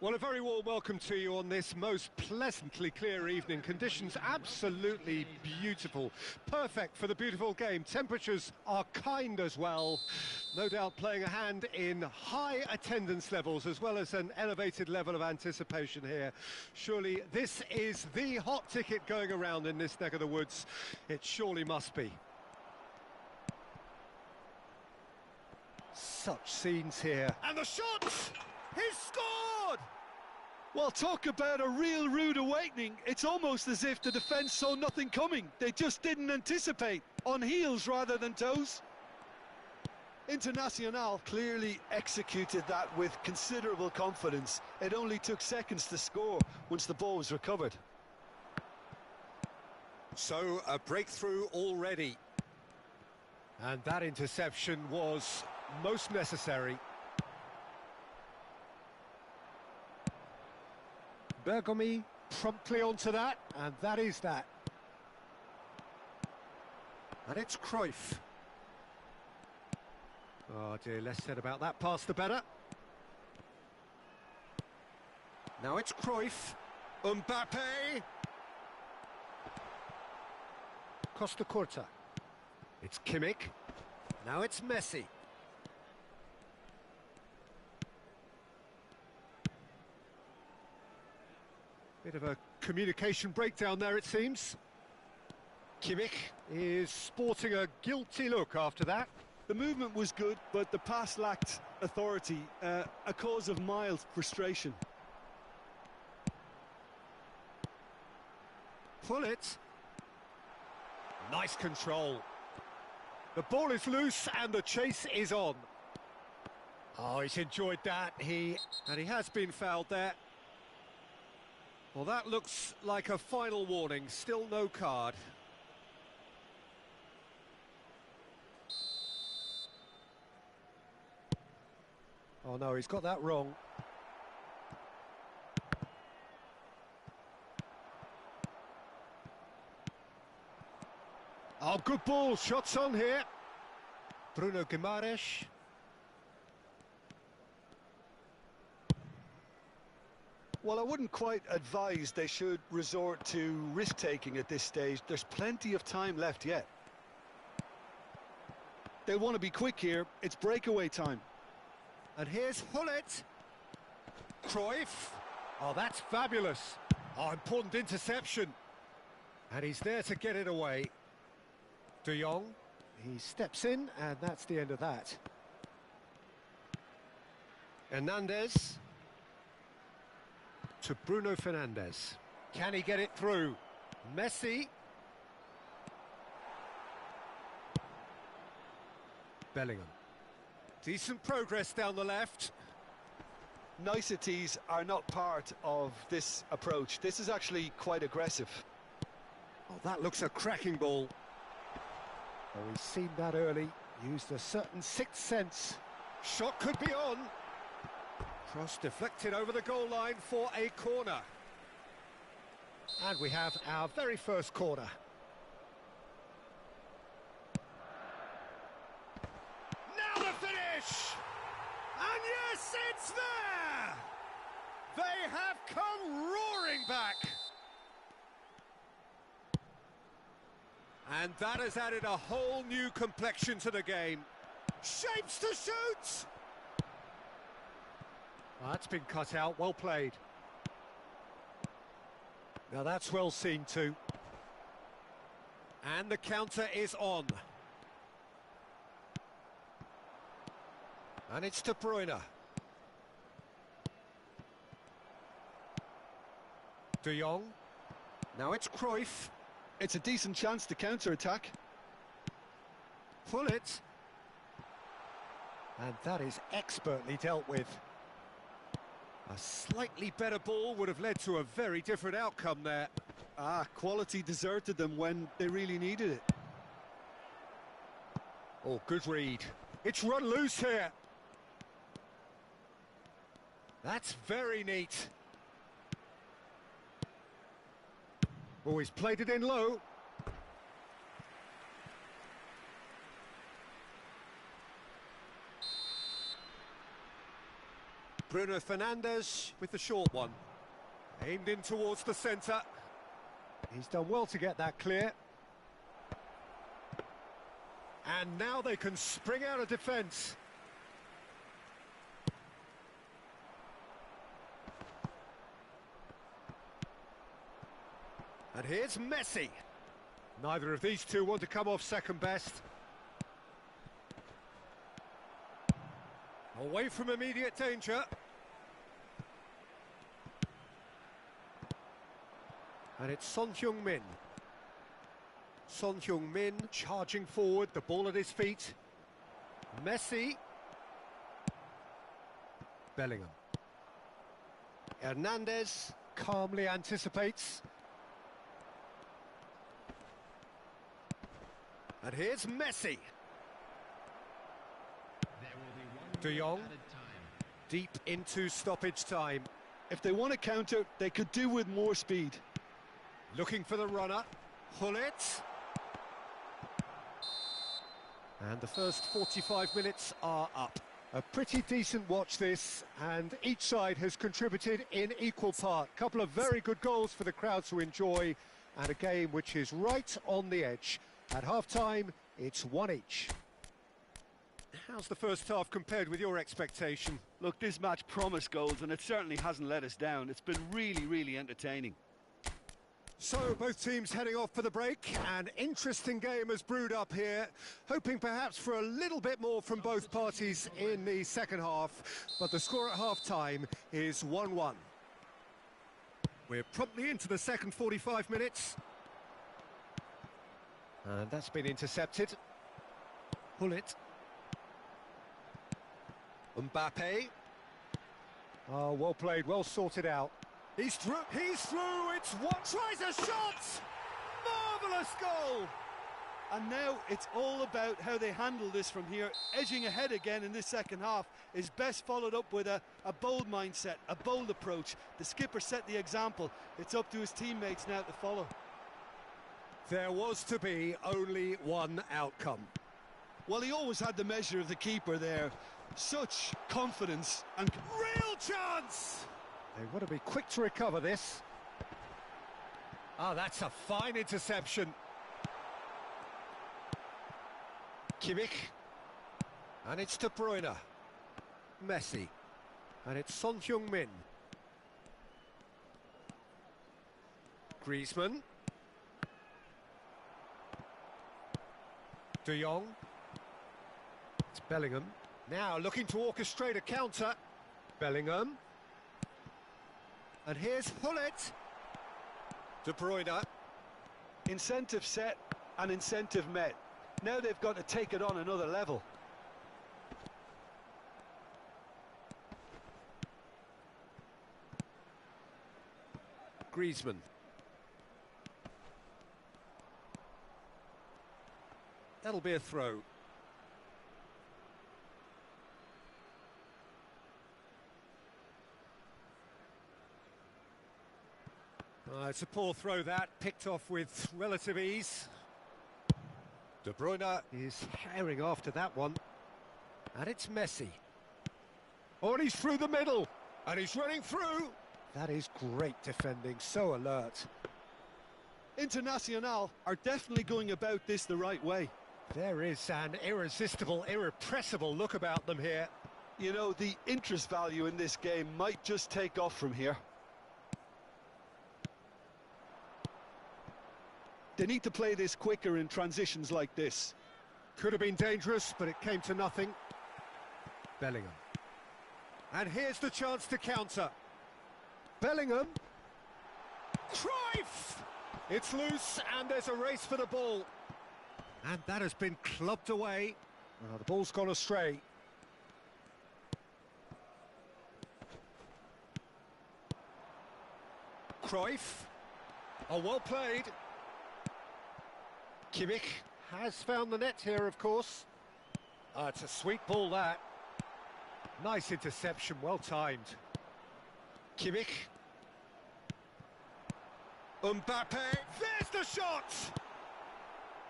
Well, a very warm welcome to you on this most pleasantly clear evening. Conditions absolutely beautiful. Perfect for the beautiful game. Temperatures are kind as well. No doubt playing a hand in high attendance levels as well as an elevated level of anticipation here. Surely this is the hot ticket going around in this neck of the woods. It surely must be. Such scenes here. And the shot! He's scored! Well, talk about a real rude awakening. It's almost as if the defence saw nothing coming. They just didn't anticipate. On heels rather than toes. Internacional clearly executed that with considerable confidence. It only took seconds to score once the ball was recovered. So, a breakthrough already. And that interception was most necessary. Bergomi promptly onto that, and that is that. And it's Cruyff. Oh dear, less said about that pass the better. Now it's Cruyff. Mbappe. Costa Curta. It's Kimmich. Now it's Messi. Bit of a communication breakdown there, it seems. Kimmich is sporting a guilty look after that. The movement was good, but the pass lacked authority, a cause of mild frustration. Pull it. Nice control. The ball is loose and the chase is on. Oh, he's enjoyed that. He has been fouled there. Well, that looks like a final warning. Still no card. Oh no, he's got that wrong. Oh, good ball. Shots on here. Bruno Guimaraes. Well, I wouldn't quite advise they should resort to risk-taking at this stage. There's plenty of time left yet. They'll want to be quick here. It's breakaway time. And here's Hullet. Cruyff. Oh, that's fabulous. Oh, important interception. And he's there to get it away. De Jong. He steps in, and that's the end of that. Hernandez. To Bruno Fernandes. Can he get it through? Messi. Bellingham. Decent progress down the left. Niceties are not part of this approach. This is actually quite aggressive. Oh, that looks a cracking ball. Oh, he's seen that early. Used a certain sixth sense. Shot could be on. Cross deflected over the goal line for a corner. And we have our very first corner. Now the finish! And yes, it's there! They have come roaring back. And that has added a whole new complexion to the game. Shapes to shoot! Well, that's been cut out, well played. Now that's well seen too. And the counter is on. And it's De Bruyne. De Jong. Now it's Cruyff. It's a decent chance to counter-attack. Pull it. And that is expertly dealt with. A slightly better ball would have led to a very different outcome there. Quality deserted them when they really needed it. Oh, good read. It's run loose here. That's very neat. Oh, he's played it in low. Bruno Fernandes with the short one. Aimed in towards the centre. He's done well to get that clear. And now they can spring out of defence. And here's Messi. Neither of these two want to come off second best. Away from immediate danger. And it's Son Heung-min. Son Heung-min charging forward, the ball at his feet. Messi. Bellingham. Hernandez calmly anticipates. And here's Messi. De Jong, deep into stoppage time. If they want to counter, they could do with more speed. Looking for the runner, Hullet. And the first 45 minutes are up. A pretty decent watch this, and each side has contributed in equal part. Couple of very good goals for the crowd to enjoy, and a game which is right on the edge. At half-time, it's one each. How's the first half compared with your expectation? Look, this match promised goals, and it certainly hasn't let us down. It's been really, really entertaining. So, both teams heading off for the break. An interesting game has brewed up here, hoping perhaps for a little bit more from both parties in the second half. But the score at half-time is 1-1. We're promptly into the second 45 minutes. And that's been intercepted. Hullet. Mbappe. Oh, well played, well sorted out. He's through, it's what tries a shot! Marvellous goal! And now it's all about how they handle this from here. Edging ahead again in this second half is best followed up with a bold mindset, a bold approach. The skipper set the example. It's up to his teammates now to follow. There was to be only one outcome. Well, he always had the measure of the keeper there. Such confidence and... Real chance! They want to be quick to recover this. Ah, that's a fine interception. Kimmich. And it's De Bruyne. Messi. And it's Son Heung-min. Griezmann. De Jong. It's Bellingham. Now looking to orchestrate a counter. Bellingham. And here's Hullet. De Bruyne. Incentive set and incentive met. Now they've got to take it on another level. Griezmann. That'll be a throw. It's a poor throw that, picked off with relative ease. De Bruyne is herring after that one. And it's Messi. Oh, and he's through the middle. And he's running through. That is great defending, so alert. Internacional are definitely going about this the right way. There is an irresistible, irrepressible look about them here. You know, the interest value in this game might just take off from here. They need to play this quicker in transitions like this. Could have been dangerous, but it came to nothing. Bellingham. And here's the chance to counter. Bellingham. Cruyff! It's loose, and there's a race for the ball. And that has been clubbed away. Oh, the ball's gone astray. Cruyff. Oh, well played. Kimmich has found the net here, of course. It's a sweet ball, that. Nice interception, well timed. Kimmich. Mbappe. There's the shot!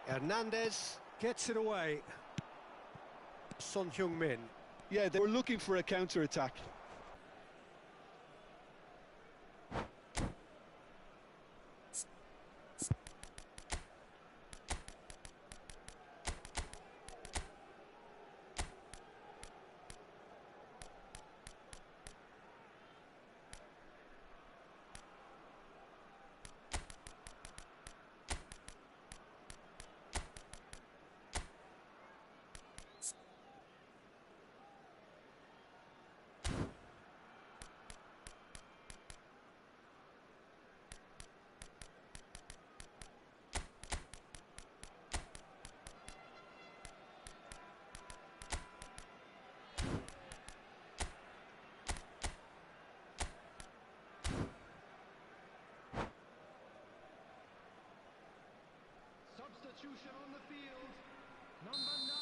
Hernandez gets it away. Son Heung-min. Yeah, they were looking for a counter-attack.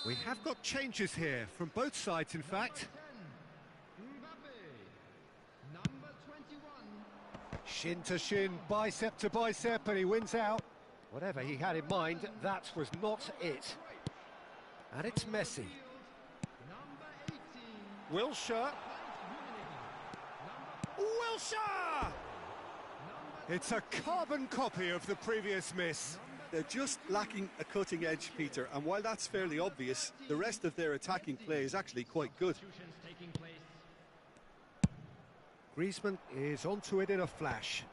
We have got changes here from both sides, in fact. Shin to shin, bicep to bicep, and he wins out. Whatever he had in mind, that was not it. And it's Messi. Wilshere. Wilshere! It's a carbon copy of the previous miss. They're just lacking a cutting edge, Peter, and while that's fairly obvious, the rest of their attacking play is actually quite good. Griezmann is onto it in a flash.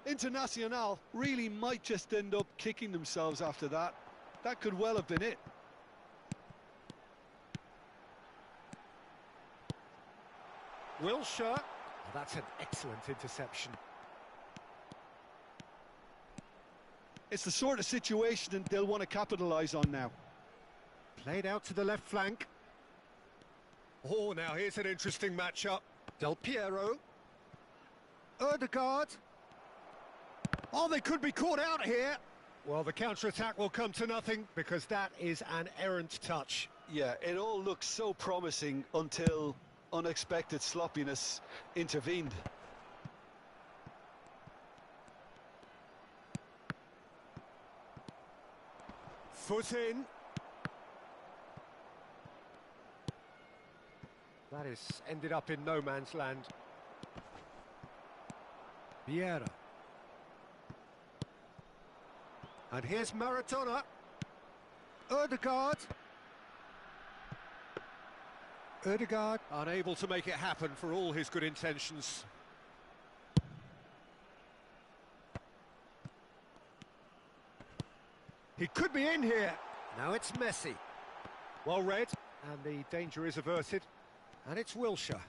Internacional really might just end up kicking themselves after that. That could well have been it. Wilshere. Oh, that's an excellent interception. It's the sort of situation that they'll want to capitalise on now. Played out to the left flank. Oh, now here's an interesting matchup. Del Piero. Ødegaard. Oh, they could be caught out here. Well, the counter-attack will come to nothing because that is an errant touch. Yeah, it all looks so promising until unexpected sloppiness intervened. Foot in. That has ended up in no man's land. Vieira. And here's Maradona. Ødegaard. Ødegaard unable to make it happen for all his good intentions. He could be in here. Now it's Messi. Well read, and the danger is averted. And it's Wilshere.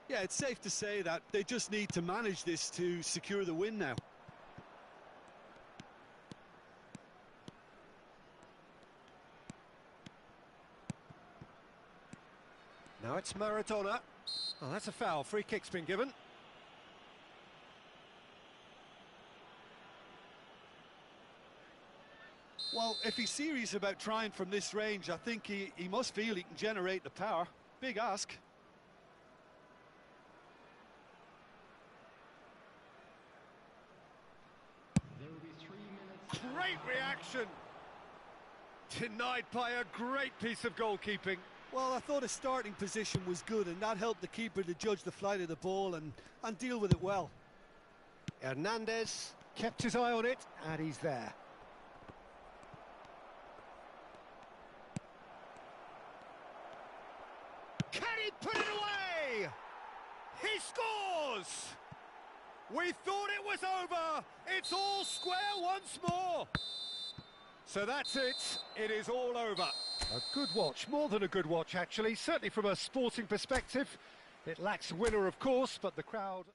Yeah, it's safe to say that they just need to manage this to secure the win now. Now it's Maradona. Oh, that's a foul. Free kick's been given. Well, if he's serious about trying from this range, I think he must feel he can generate the power. Big ask. Great reaction! Denied by a great piece of goalkeeping. Well, I thought his starting position was good, and that helped the keeper to judge the flight of the ball and deal with it well. Hernandez kept his eye on it, and he's there. Can he put it away? He scores! We thought it was over. It's all square once more. So that's it. It is all over. A good watch, more than a good watch, actually. Certainly from a sporting perspective. It lacks a winner, of course, but the crowd...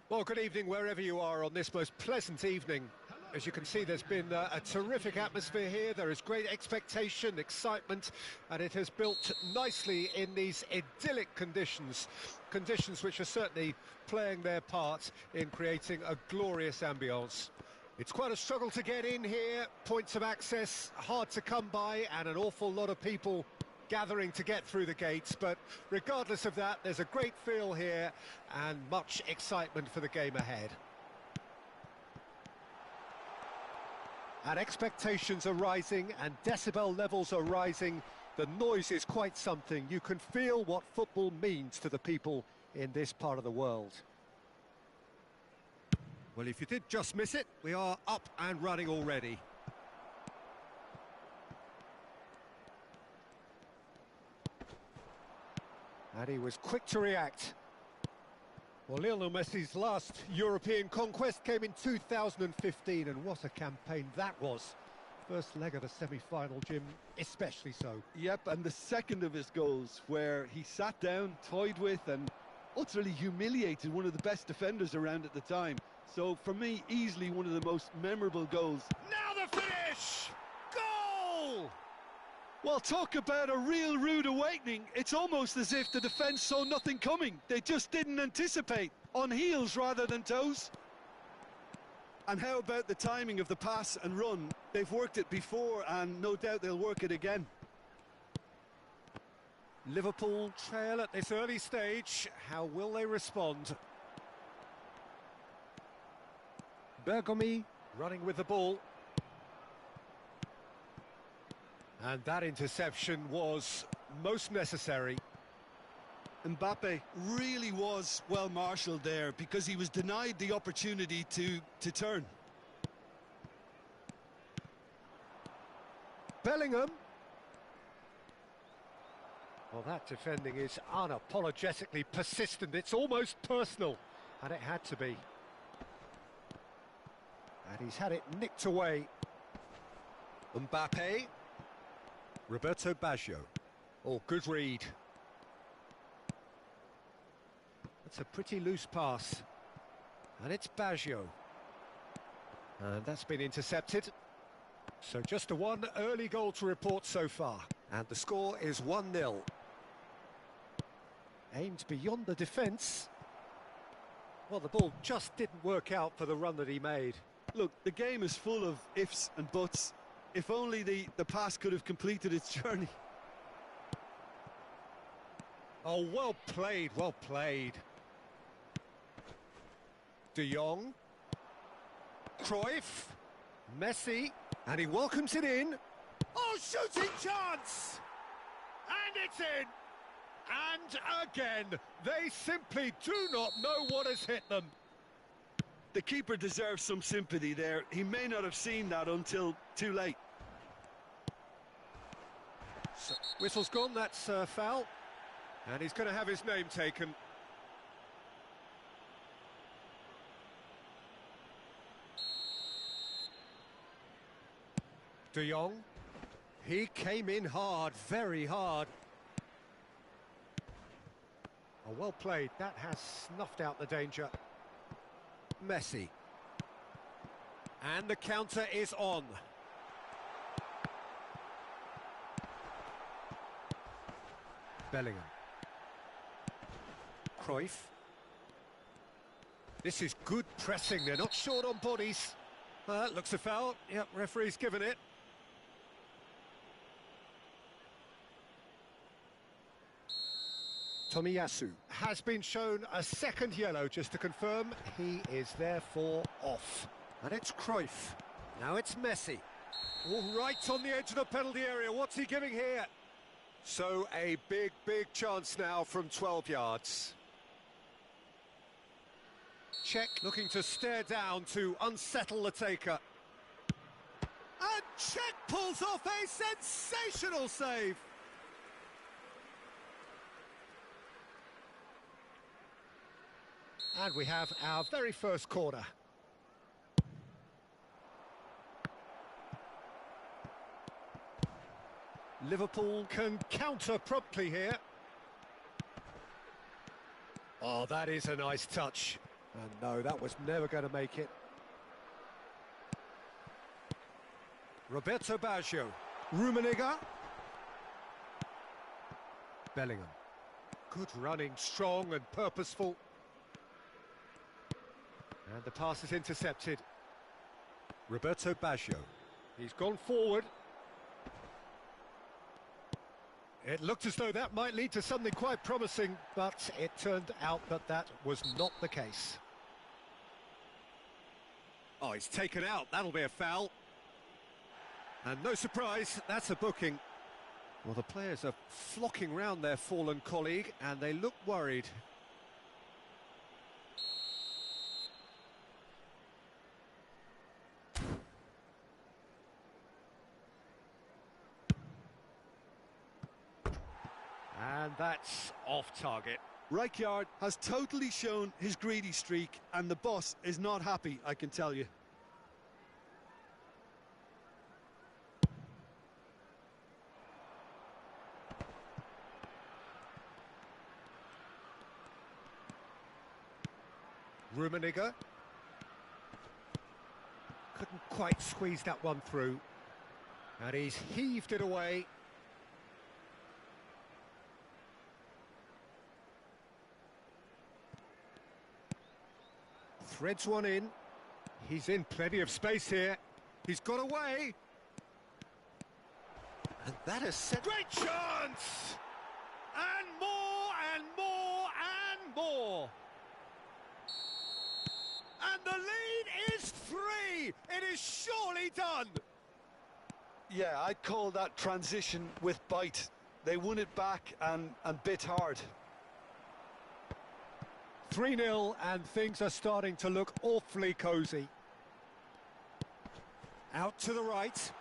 Well, good evening wherever you are on this most pleasant evening. As you can see, there's been a terrific atmosphere here. There is great expectation, excitement, and it has built nicely in these idyllic conditions. Conditions which are certainly playing their part in creating a glorious ambience. It's quite a struggle to get in here, points of access hard to come by, and an awful lot of people gathering to get through the gates, but regardless of that, there's a great feel here and much excitement for the game ahead. And expectations are rising and decibel levels are rising. The noise is quite something. You can feel what football means to the people in this part of the world. Well, if you did just miss it, we are up and running already. And he was quick to react. Well, Lionel Messi's last European conquest came in 2015, and what a campaign that was. First leg of the semi-final, Jim, especially so. Yep, and the second of his goals, where he sat down, toyed with, and utterly humiliated one of the best defenders around at the time. So, for me, easily one of the most memorable goals. Now the finish! Goal! Well, talk about a real rude awakening. It's almost as if the defence saw nothing coming. They just didn't anticipate. On heels rather than toes. And how about the timing of the pass and run? They've worked it before, and no doubt they'll work it again. Liverpool trail at this early stage. How will they respond? Bergomi running with the ball. And that interception was most necessary. Mbappe really was well marshalled there because he was denied the opportunity to turn. Bellingham. Well, that defending is unapologetically persistent. It's almost personal, and it had to be. And he's had it nicked away. Mbappe. Roberto Baggio. Oh, good read. That's a pretty loose pass. And it's Baggio. And that's been intercepted. So just the one early goal to report so far. And the score is 1-0. Aimed beyond the defence. Well, the ball just didn't work out for the run that he made. Look, the game is full of ifs and buts. If only the pass could have completed its journey. Oh, well played, well played. De Jong. Cruyff. Messi. And he welcomes it in. Oh, shooting chance! And it's in! And again, they simply do not know what has hit them. The keeper deserves some sympathy there. He may not have seen that until too late. So, whistle's gone, that's foul. And he's going to have his name taken. De Jong. He came in hard, very hard. Oh, well played. That has snuffed out the danger. Messi. And the counter is on. Bellingham. Cruyff. This is good pressing. They're not short on bodies. Looks a foul. Yep, referee's given it. Tomiyasu has been shown a second yellow, just to confirm he is therefore off. And it's Cruyff. Now it's Messi. Oh, right on the edge of the penalty area. What's he giving here? So a big, big chance now from 12 yards. Czech looking to stare down to unsettle the taker. And Czech pulls off a sensational save. And we have our very first corner. Liverpool can counter promptly here. Oh, that is a nice touch. And no, that was never going to make it. Roberto Baggio. Rummenigge. Bellingham. Good running, strong and purposeful. And the pass is intercepted. Roberto Baggio. He's gone forward. It looked as though that might lead to something quite promising, but it turned out that that was not the case. Oh, he's taken out. That'll be a foul. And no surprise, that's a booking. Well, the players are flocking round their fallen colleague, and they look worried. And that's off target. Rijkaard has totally shown his greedy streak, and the boss is not happy, I can tell you. Rummenigge. Couldn't quite squeeze that one through. And he's heaved it away. Threads one in. He's in plenty of space here. He's got away. And that has set... Great chance! And more, and more, and more! And the lead is 3! It is surely done! Yeah, I'd call that transition with bite. They won it back and bit hard. 3-0, and things are starting to look awfully cosy. Out to the right.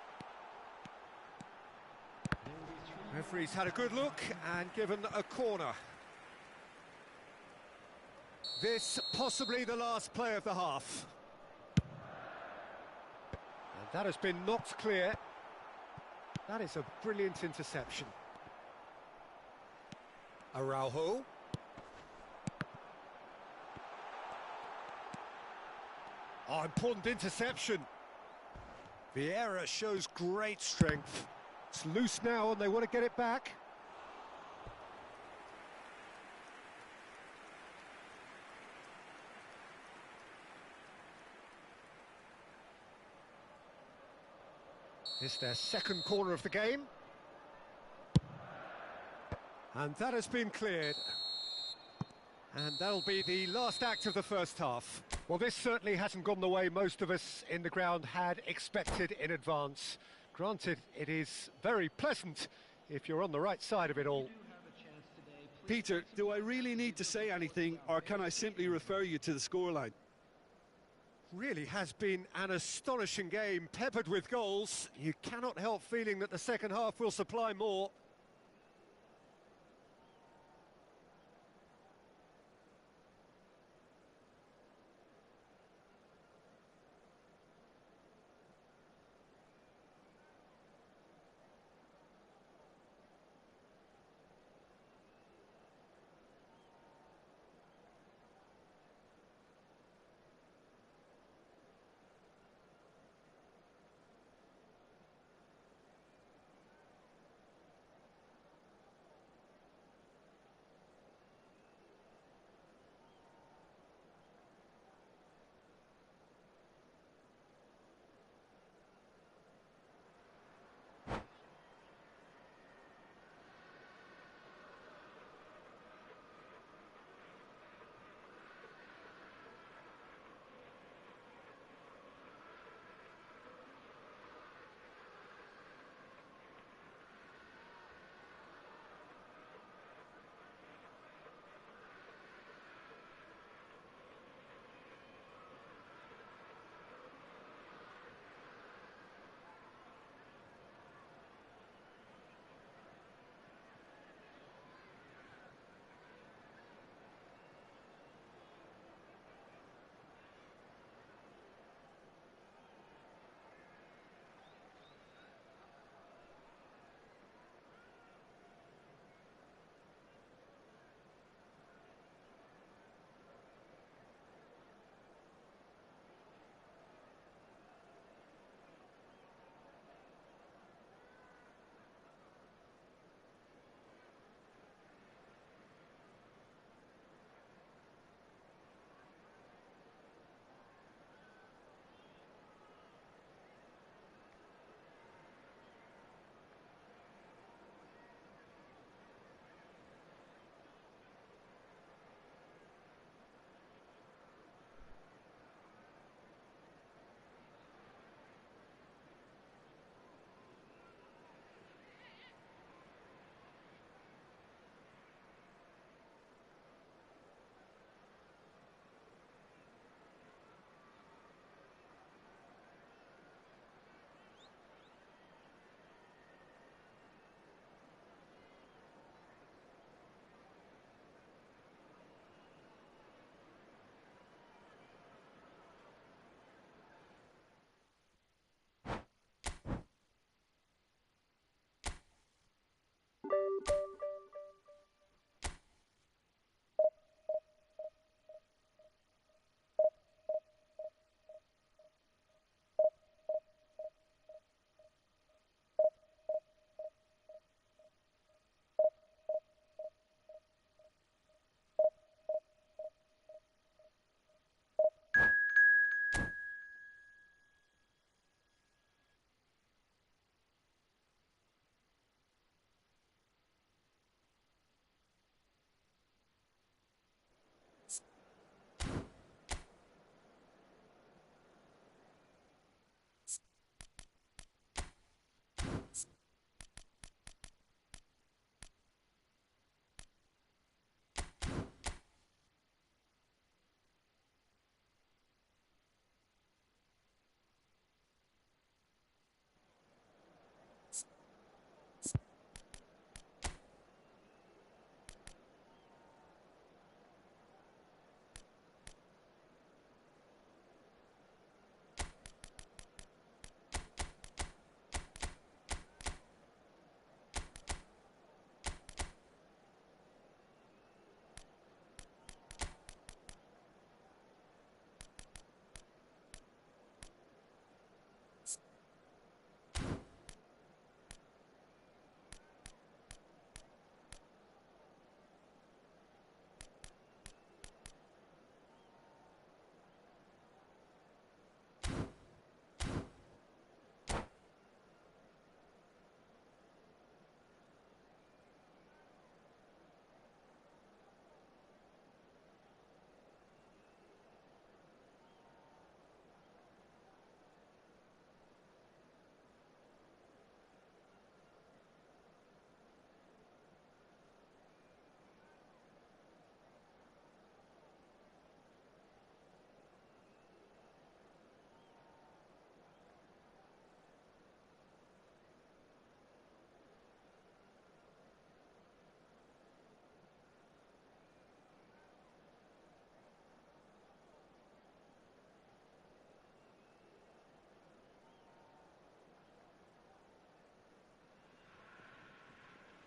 Referee's had a good look and given a corner. This possibly the last play of the half. And that has been knocked clear. That is a brilliant interception. Araujo. Oh, important interception. Vieira shows great strength. It's loose now and they want to get it back. It's their second corner of the game. And that has been cleared. And that'll be the last act of the first half. Well, this certainly hasn't gone the way most of us in the ground had expected in advance. Granted, it is very pleasant if you're on the right side of it all. Peter, do I really need to say anything, or can I simply refer you to the scoreline? Really has been an astonishing game, peppered with goals. You cannot help feeling that the second half will supply more.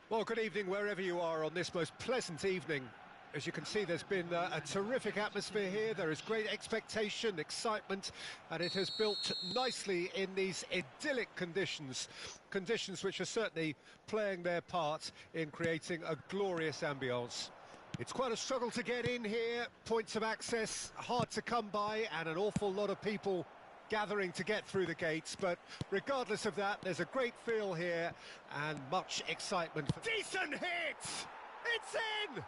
Well, good evening wherever you are on this most pleasant evening. As you can see, there's been a terrific atmosphere here. There is great expectation, excitement, and it has built nicely in these idyllic conditions. Conditions which are certainly playing their part in creating a glorious ambience. It's quite a struggle to get in here, points of access hard to come by, and an awful lot of people gathering to get through the gates, but regardless of that, there's a great feel here and much excitement. Decent hit! It's in!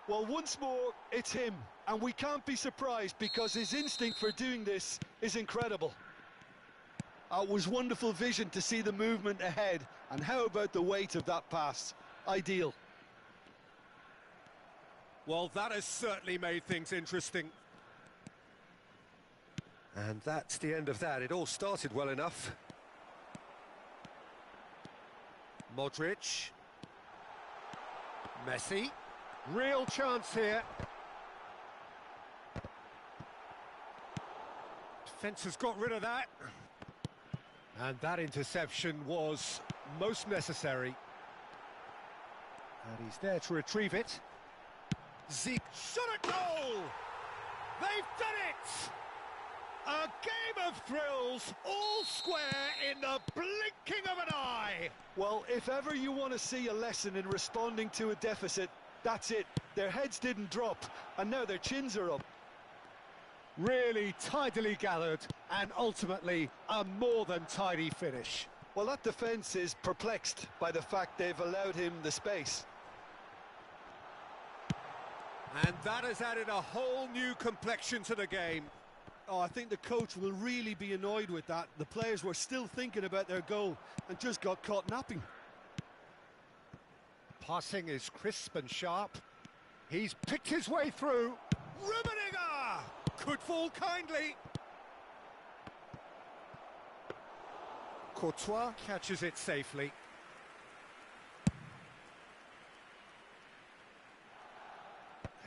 Well, once more, it's him, and we can't be surprised because his instinct for doing this is incredible. It was wonderful vision to see the movement ahead, and how about the weight of that pass? Ideal. Well, that has certainly made things interesting. And that's the end of that. It all started well enough. Modric. Messi. Real chance here. Defence has got rid of that. And that interception was most necessary. And he's there to retrieve it. Zeke shot at goal! They've done it! A game of thrills, all square in the blinking of an eye. Well, if ever you want to see a lesson in responding to a deficit, that's it. Their heads didn't drop, and now their chins are up. Really tidily gathered, and ultimately a more than tidy finish. Well, that defence is perplexed by the fact they've allowed him the space. And that has added a whole new complexion to the game. Oh, I think the coach will really be annoyed with that. The players were still thinking about their goal and just got caught napping. Passing is crisp and sharp. He's picked his way through. Rummenigge could fall kindly. Courtois catches it safely.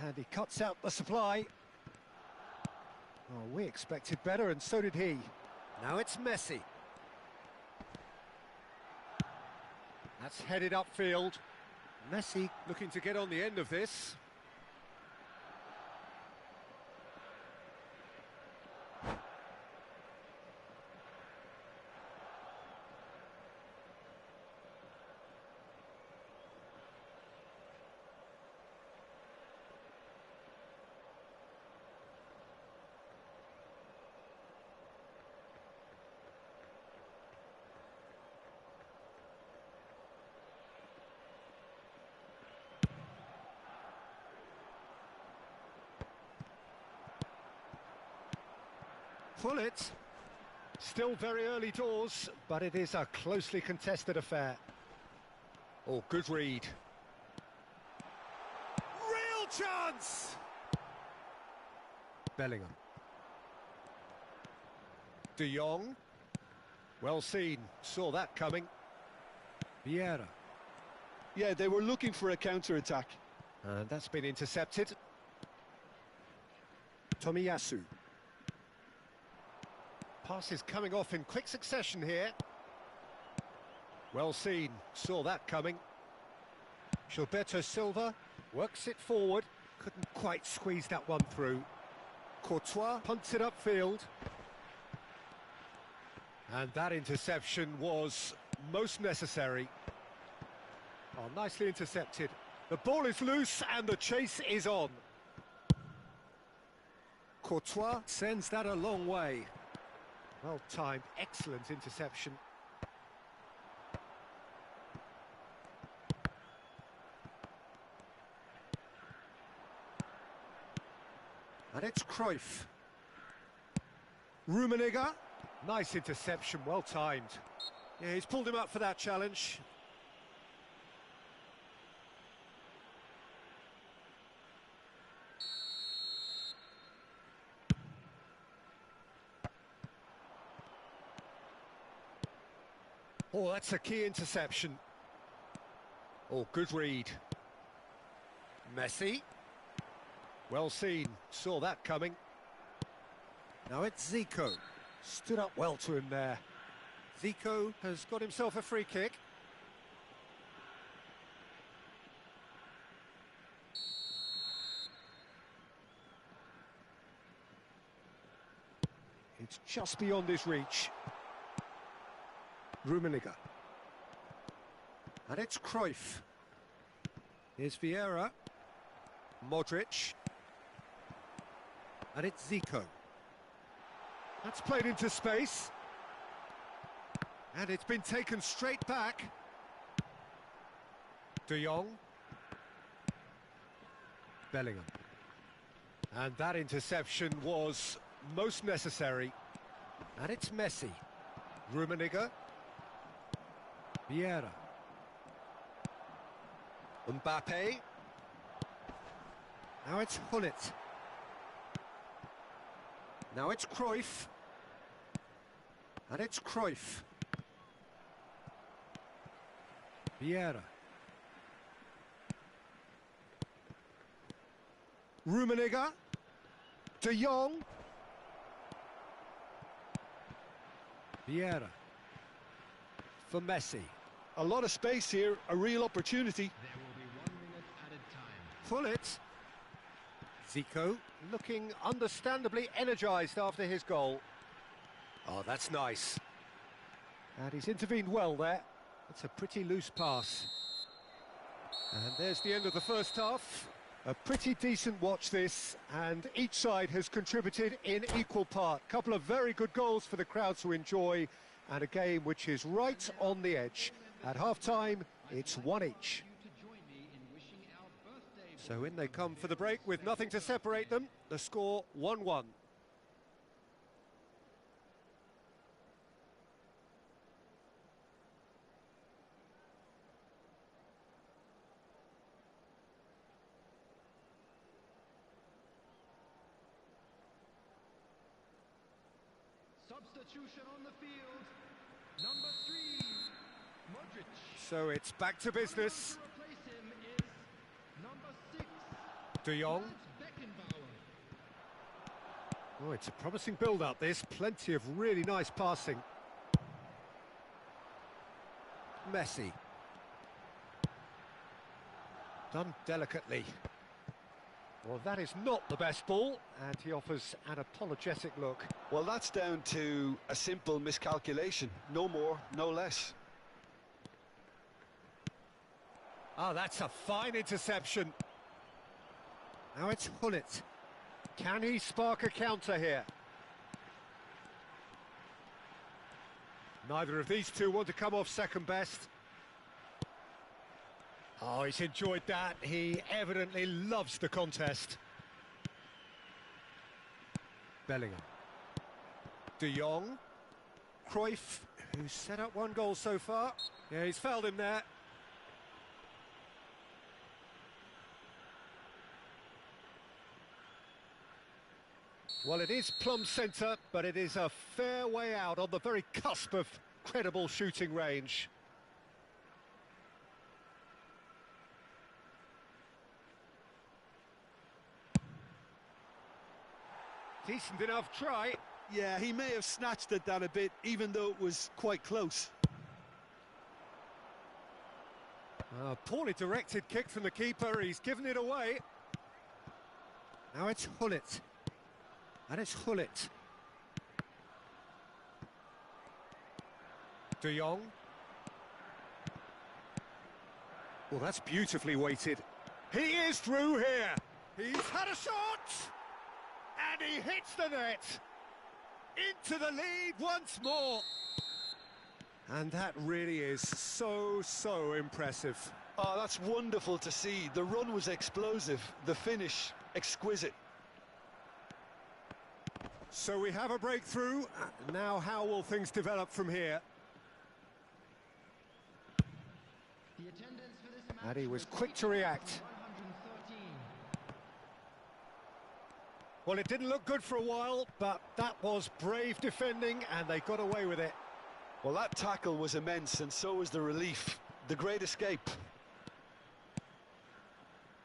And he cuts out the supply. Oh, we expected better, and so did he. Now it's Messi. That's headed upfield. Messi looking to get on the end of this. Pull it. Still very early doors, but it is a closely contested affair. Oh, good read. Real chance! Bellingham. De Jong. Well seen, saw that coming. Vieira. Yeah, they were looking for a counter-attack. And that's been intercepted. Tomiyasu. Passes coming off in quick succession here. Well seen, saw that coming. Gilberto Silva works it forward. Couldn't quite squeeze that one through. Courtois punts it upfield. And that interception was most necessary. Oh, nicely intercepted. The ball is loose and the chase is on. Courtois sends that a long way. Well timed, excellent interception. And it's Cruyff. Rummenigge. Nice interception, well timed. Yeah, he's pulled him up for that challenge. Oh, that's a key interception. Oh, good read. Messi. Well seen, saw that coming. Now it's Zico. Stood up well to him there. Zico has got himself a free kick. It's just beyond his reach. Rummenigge. And it's Cruyff. Here's Vieira. Modric. And it's Zico. That's played into space. And it's been taken straight back. De Jong. Bellingham. And that interception was most necessary. And it's Messi. Rummenigge. Vieira. Mbappe. Now it's Hullet. Now it's Cruyff. And it's Cruyff. Vieira. Rummenigge. De Jong. Vieira. For Messi. A lot of space here, a real opportunity. There will be 1 minute added time. Pull it. Zico looking understandably energised after his goal. Oh, that's nice. And he's intervened well there. It's a pretty loose pass. And there's the end of the first half. A pretty decent watch this, and each side has contributed in equal part. Couple of very good goals for the crowd to enjoy, and a game which is right on the edge. At half-time, it's 1 each. So in they come for the break with nothing to separate them. The score 1-1. Substitution on the field. Number 3, Modric. So it's back to business. To replace him is number 6, De Jong. Beckenbauer. Oh, it's a promising build-up, this. Plenty of really nice passing. Messi. Done delicately. Well, that is not the best ball, and he offers an apologetic look. Well, that's down to a simple miscalculation. No more, no less. Oh, that's a fine interception. Now it's Hullet. Can he spark a counter here? Neither of these two want to come off second best. Oh, he's enjoyed that. He evidently loves the contest. Bellingham. De Jong. Cruyff, who's set up one goal so far. Yeah, he's fouled him there. Well, it is plumb centre, but it is a fair way out on the very cusp of credible shooting range. Decent enough try. Yeah, he may have snatched at that a bit, even though it was quite close. Poorly directed kick from the keeper, he's given it away. Now it's Hullet. And it's Hullet. De Jong. Well, that's beautifully weighted. He is through here. He's had a shot! And he hits the net. Into the lead once more. And that really is so impressive. Oh, that's wonderful to see. The run was explosive, the finish exquisite. So we have a breakthrough. Now how will things develop from here? And he was quick to react. Well, it didn't look good for a while, but that was brave defending, and they got away with it. Well, that tackle was immense, and so was the relief. The great escape.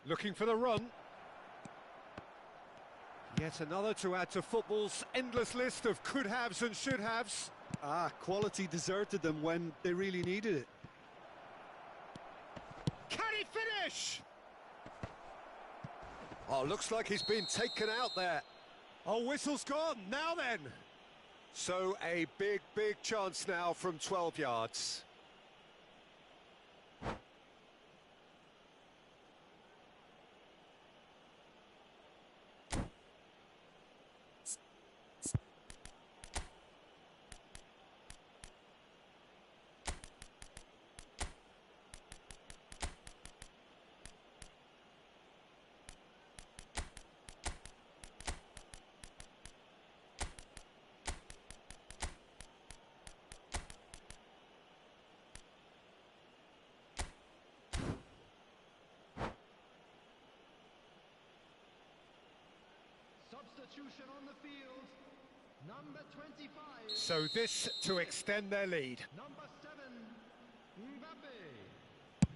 Looking for the run. Yet another to add to football's endless list of could-haves and should-haves. Quality deserted them when they really needed it. Can he finish? Oh, looks like he's been taken out there. Oh, whistle's gone. Now then. So a big chance now from 12 yards. Substitution on the field. Number 25. So this to extend their lead. Number 7. Mbappe.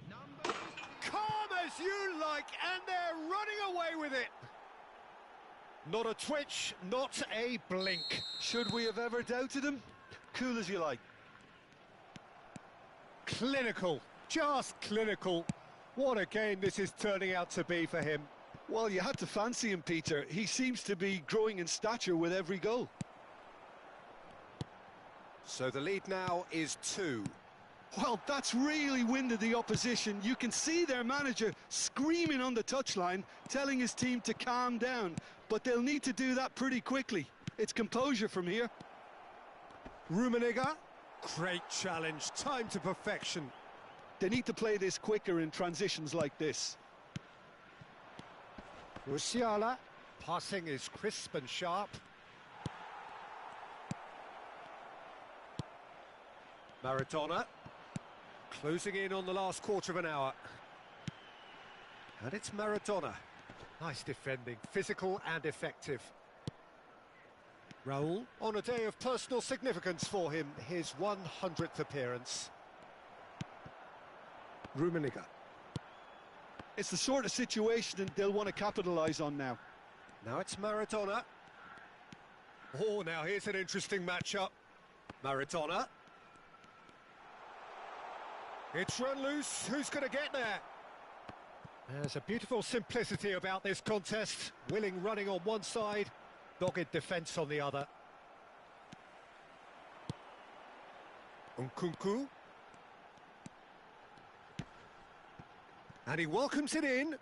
Number 15. Calm as you like, and they're running away with it. Not a twitch, not a blink. Should we have ever doubted him? Cool as you like. Clinical, just clinical. What a game this is turning out to be for him. Well, you had to fancy him, Peter. He seems to be growing in stature with every goal. So the lead now is 2. Well, that's really winded the opposition. You can see their manager screaming on the touchline, telling his team to calm down. But they'll need to do that pretty quickly. It's composure from here. Rummenigge, great challenge, time to perfection. They need to play this quicker in transitions like this. Musiala, passing is crisp and sharp. Maradona, closing in on the last quarter of an hour. And it's Maradona. Nice defending, physical and effective. Raul, on a day of personal significance for him, his 100th appearance. Rummenigge. It's the sort of situation they'll want to capitalise on now. Now it's Maradona. Oh, now here's an interesting matchup. Maradona. It's run loose. Who's going to get there? There's a beautiful simplicity about this contest. Willing running on one side, dogged defence on the other. Nkunku. And he welcomes it in.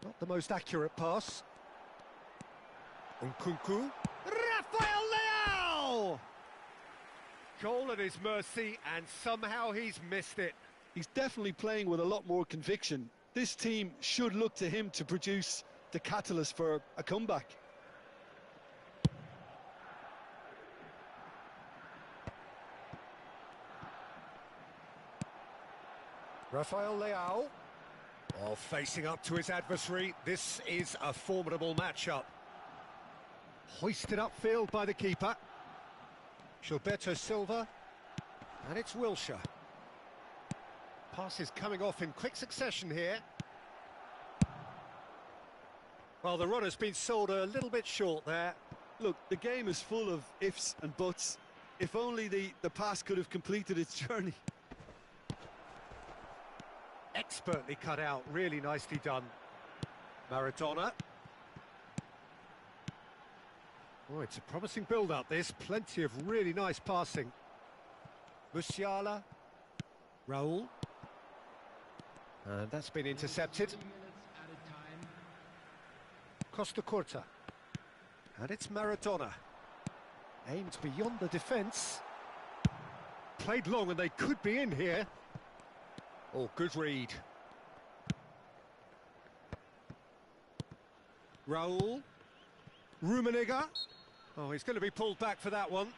Not the most accurate pass. Nkunku. Rafael Leao! Goal at his mercy, and somehow he's missed it. He's definitely playing with a lot more conviction. This team should look to him to produce the catalyst for a comeback. Rafael Leao. Oh, facing up to his adversary. This is a formidable matchup. Hoisted upfield by the keeper. Gilberto Silva. And it's Wilshere. Passes coming off in quick succession here. Well, the run has been sold a little bit short there. Look, the game is full of ifs and buts. If only the pass could have completed its journey. Expertly cut out, really nicely done. Maradona. Oh, it's a promising build-up, this. Plenty of really nice passing. Musiala. Raul. And that's been intercepted. Costa Curta. And it's Maradona. Aimed beyond the defence. Played long and they could be in here. Oh, good read. Raul. Rummenigge. Oh, he's going to be pulled back for that one.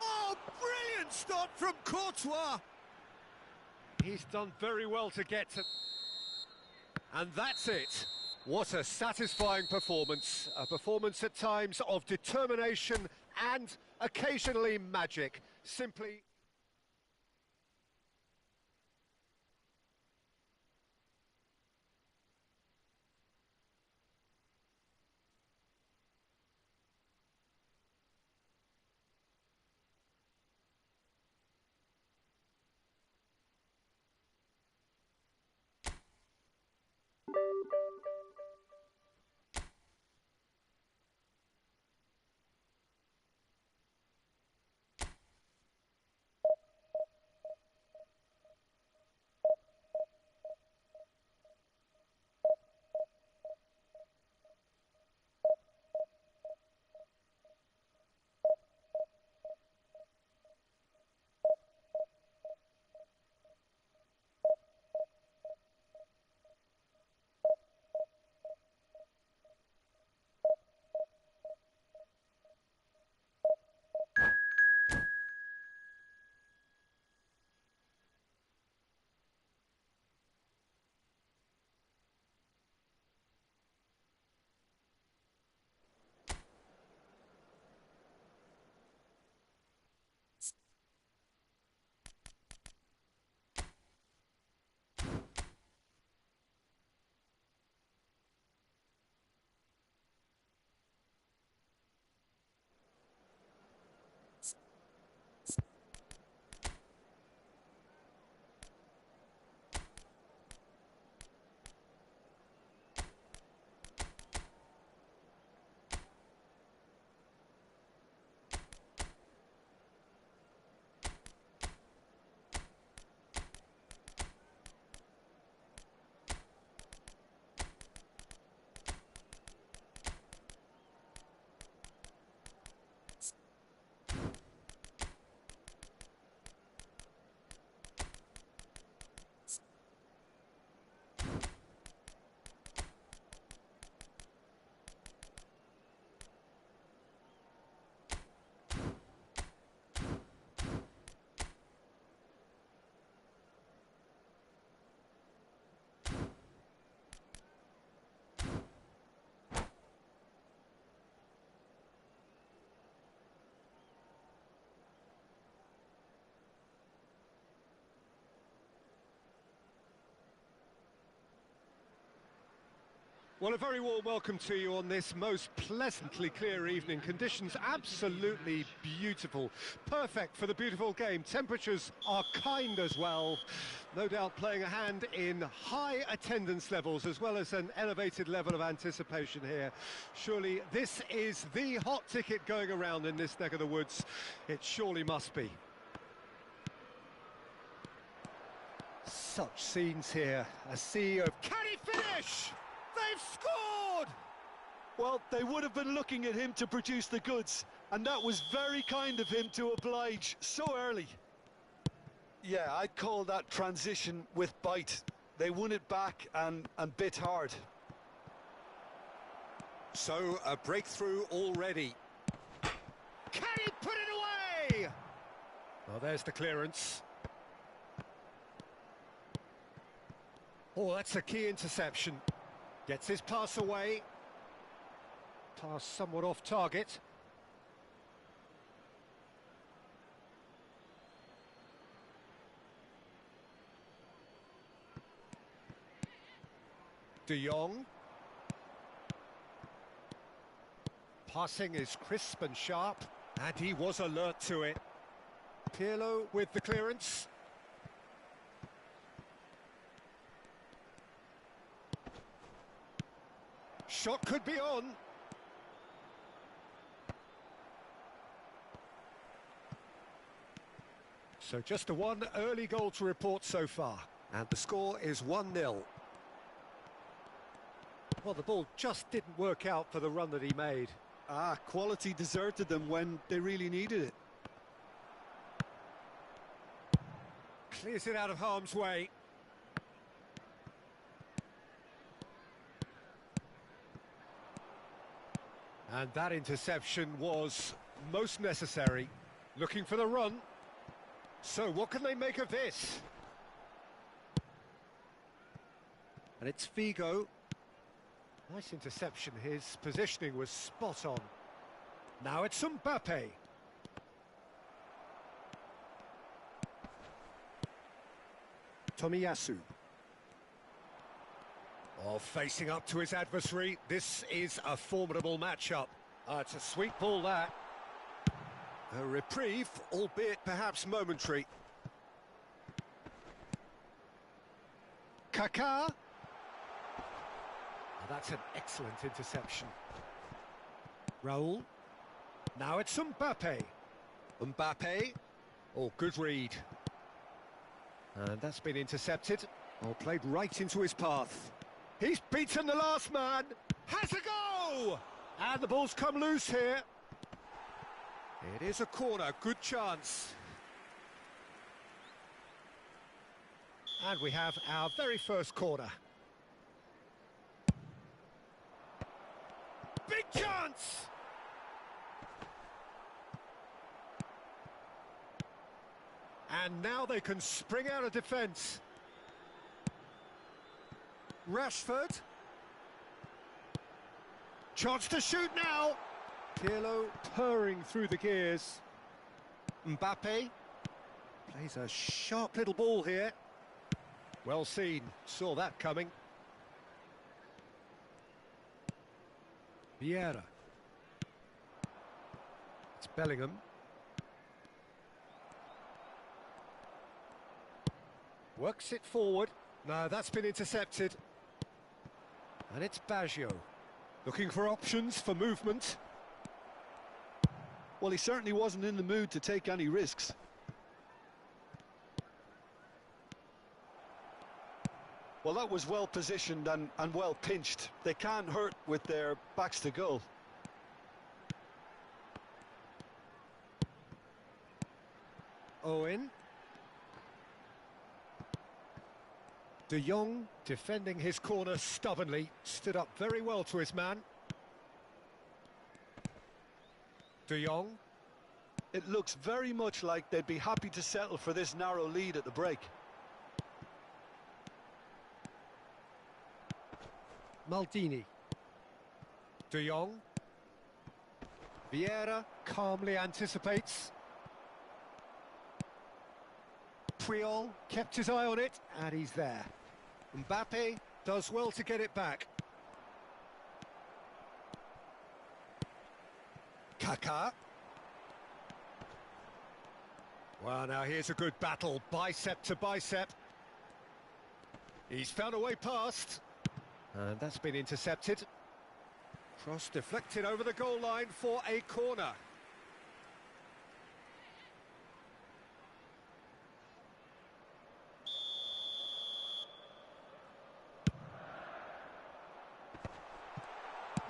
Oh, brilliant stop from Courtois. He's done very well to get to... And that's it. What a satisfying performance. A performance at times of determination and occasionally magic. Simply... Well, a very warm welcome to you on this most pleasantly clear evening. Conditions absolutely beautiful. Perfect for the beautiful game. Temperatures are kind as well. No doubt playing a hand in high attendance levels as well as an elevated level of anticipation here. Surely this is the hot ticket going around in this neck of the woods. It surely must be. Such scenes here. A sea of... Can he finish? They've scored! Well, they would have been looking at him to produce the goods, and that was very kind of him to oblige so early. Yeah, I'd call that transition with bite. They won it back and bit hard. So, a breakthrough already. Can he put it away? Well, there's the clearance. Oh, that's a key interception. Gets his pass away. Pass somewhat off target. De Jong. Passing is crisp and sharp, and he was alert to it. Pirlo with the clearance. Shot could be on. So just the one early goal to report so far. And the score is 1-0. Well, the ball just didn't work out for the run that he made. Quality deserted them when they really needed it. Clears it out of harm's way. And that interception was most necessary. Looking for the run. So what can they make of this? And it's Figo. Nice interception. His positioning was spot on. Now it's Mbappe. Tomiyasu. Oh, facing up to his adversary. This is a formidable matchup. It's a sweet ball, that. A reprieve, albeit perhaps momentary. Kaká. That's an excellent interception. Raul. Now it's Mbappe. Mbappe. Oh, good read. And that's been intercepted. Oh, played right into his path. He's beaten the last man. Has a go! And the ball's come loose here. It is a corner, good chance. And we have our very first corner. Big chance! And now they can spring out of defence. Rashford. Chance to shoot now. Pirlo purring through the gears. Mbappe plays a sharp little ball here. Well seen, saw that coming. Vieira. It's Bellingham. Works it forward. No, that's been intercepted. And it's Baggio. Looking for options for movement. Well, he certainly wasn't in the mood to take any risks. Well, that was well positioned and well pinched. They can't hurt with their backs to goal. Owen. De Jong defending his corner stubbornly, stood up very well to his man. De Jong. It looks very much like they'd be happy to settle for this narrow lead at the break. Maldini. De Jong. Vieira calmly anticipates. Puyol kept his eye on it, and he's there. Mbappe does well to get it back. Kaká. Well, now here's a good battle, bicep to bicep. He's found a way past, and that's been intercepted. Cross deflected over the goal line for a corner.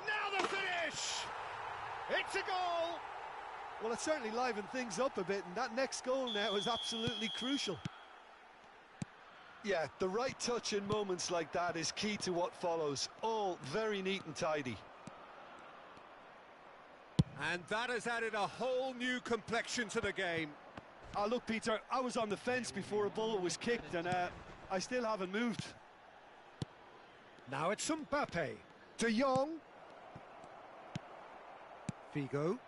Now the finish! It's a goal! Well, it certainly livened things up a bit, and that next goal now is absolutely crucial. Yeah, the right touch in moments like that is key to what follows. All very neat and tidy. And that has added a whole new complexion to the game. Look, Peter, I was on the fence before a ball was kicked, and I still haven't moved. Now it's Mbappe. De Jong. Figo.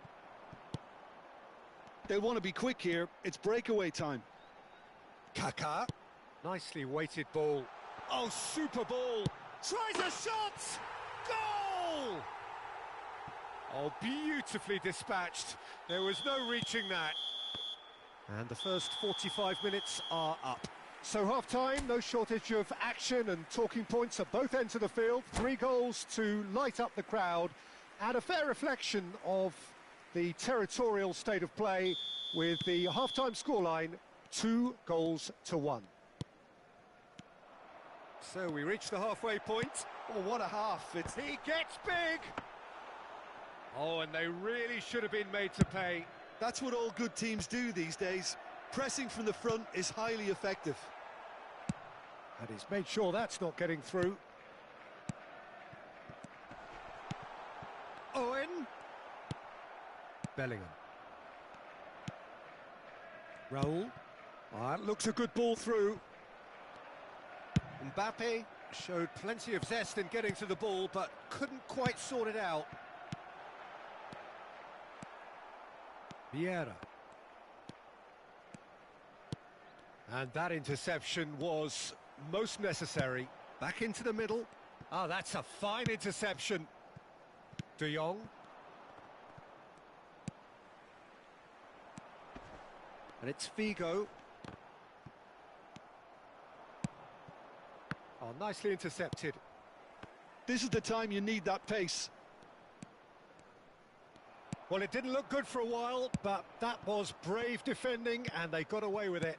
They want to be quick here. It's breakaway time. Kaká. Nicely weighted ball. Oh, super ball. Tries a shot. Goal! Oh, beautifully dispatched. There was no reaching that. And the first 45 minutes are up. So half-time, no shortage of action and talking points at both ends of the field. 3 goals to light up the crowd, and a fair reflection of the territorial state of play with the half-time scoreline 2-1. So we reach the halfway point. Oh, what a half. He gets big! Oh, and they really should have been made to pay. That's what all good teams do these days. Pressing from the front is highly effective. And he's made sure that's not getting through. Owen. Bellingham. Raul. That looks a good ball through. Mbappe showed plenty of zest in getting to the ball, but couldn't quite sort it out. Vieira. And that interception was most necessary. Back into the middle. Ah, that's a fine interception. De Jong. And it's Figo. Oh, nicely intercepted. This is the time you need that pace. Well, it didn't look good for a while, but that was brave defending, and they got away with it.